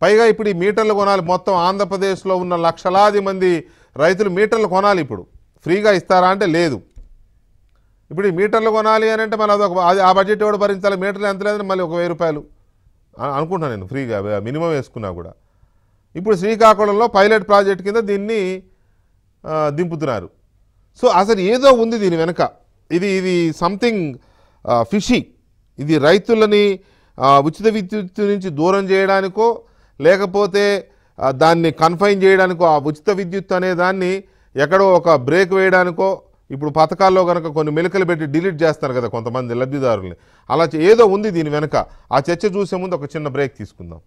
పైగా ఇప్పుడు ఈ మీటర్లు కొనాలి, మొత్తం ఆంధ్రప్రదేశ్లో ఉన్న లక్షలాది మంది రైతులు మీటర్లు కొనాలి. ఇప్పుడు ఫ్రీగా ఇస్తారా అంటే లేదు. ఇప్పుడు ఈ మీటర్లు కొనాలి అని అంటే మళ్ళీ ఆ బడ్జెట్ ఎవడు భరించాలి, మీటర్లు ఎంత లేదని మళ్ళీ ఒక 1000 రూపాయలు అనుకుంటున్నాను నేను ఫ్రీగా మినిమం వేసుకున్నా కూడా. ఇప్పుడు శ్రీకాకుళంలో పైలట్ ప్రాజెక్ట్ కింద దీన్ని దింపుతున్నారు. సో అసలు ఏదో ఉంది దీని వెనక. ఇది సంథింగ్ ఫిషీ. ఇది రైతులని ఉచిత విద్యుత్ నుంచి దూరం చేయడానికో, లేకపోతే దాన్ని కన్ఫైన్ చేయడానికో, ఆ ఉచిత విద్యుత్ అనే దాన్ని ఎక్కడో ఒక బ్రేక్ వేయడానికో. ఇప్పుడు పథకాల్లో కనుక కొన్ని మెలికలు పెట్టి డిలీట్ చేస్తారు కదా కొంతమంది లబ్ధిదారుల్ని, అలా ఏదో ఉంది దీని వెనక. ఆ చర్చ చూసే ముందు ఒక చిన్న బ్రేక్ తీసుకుందాం.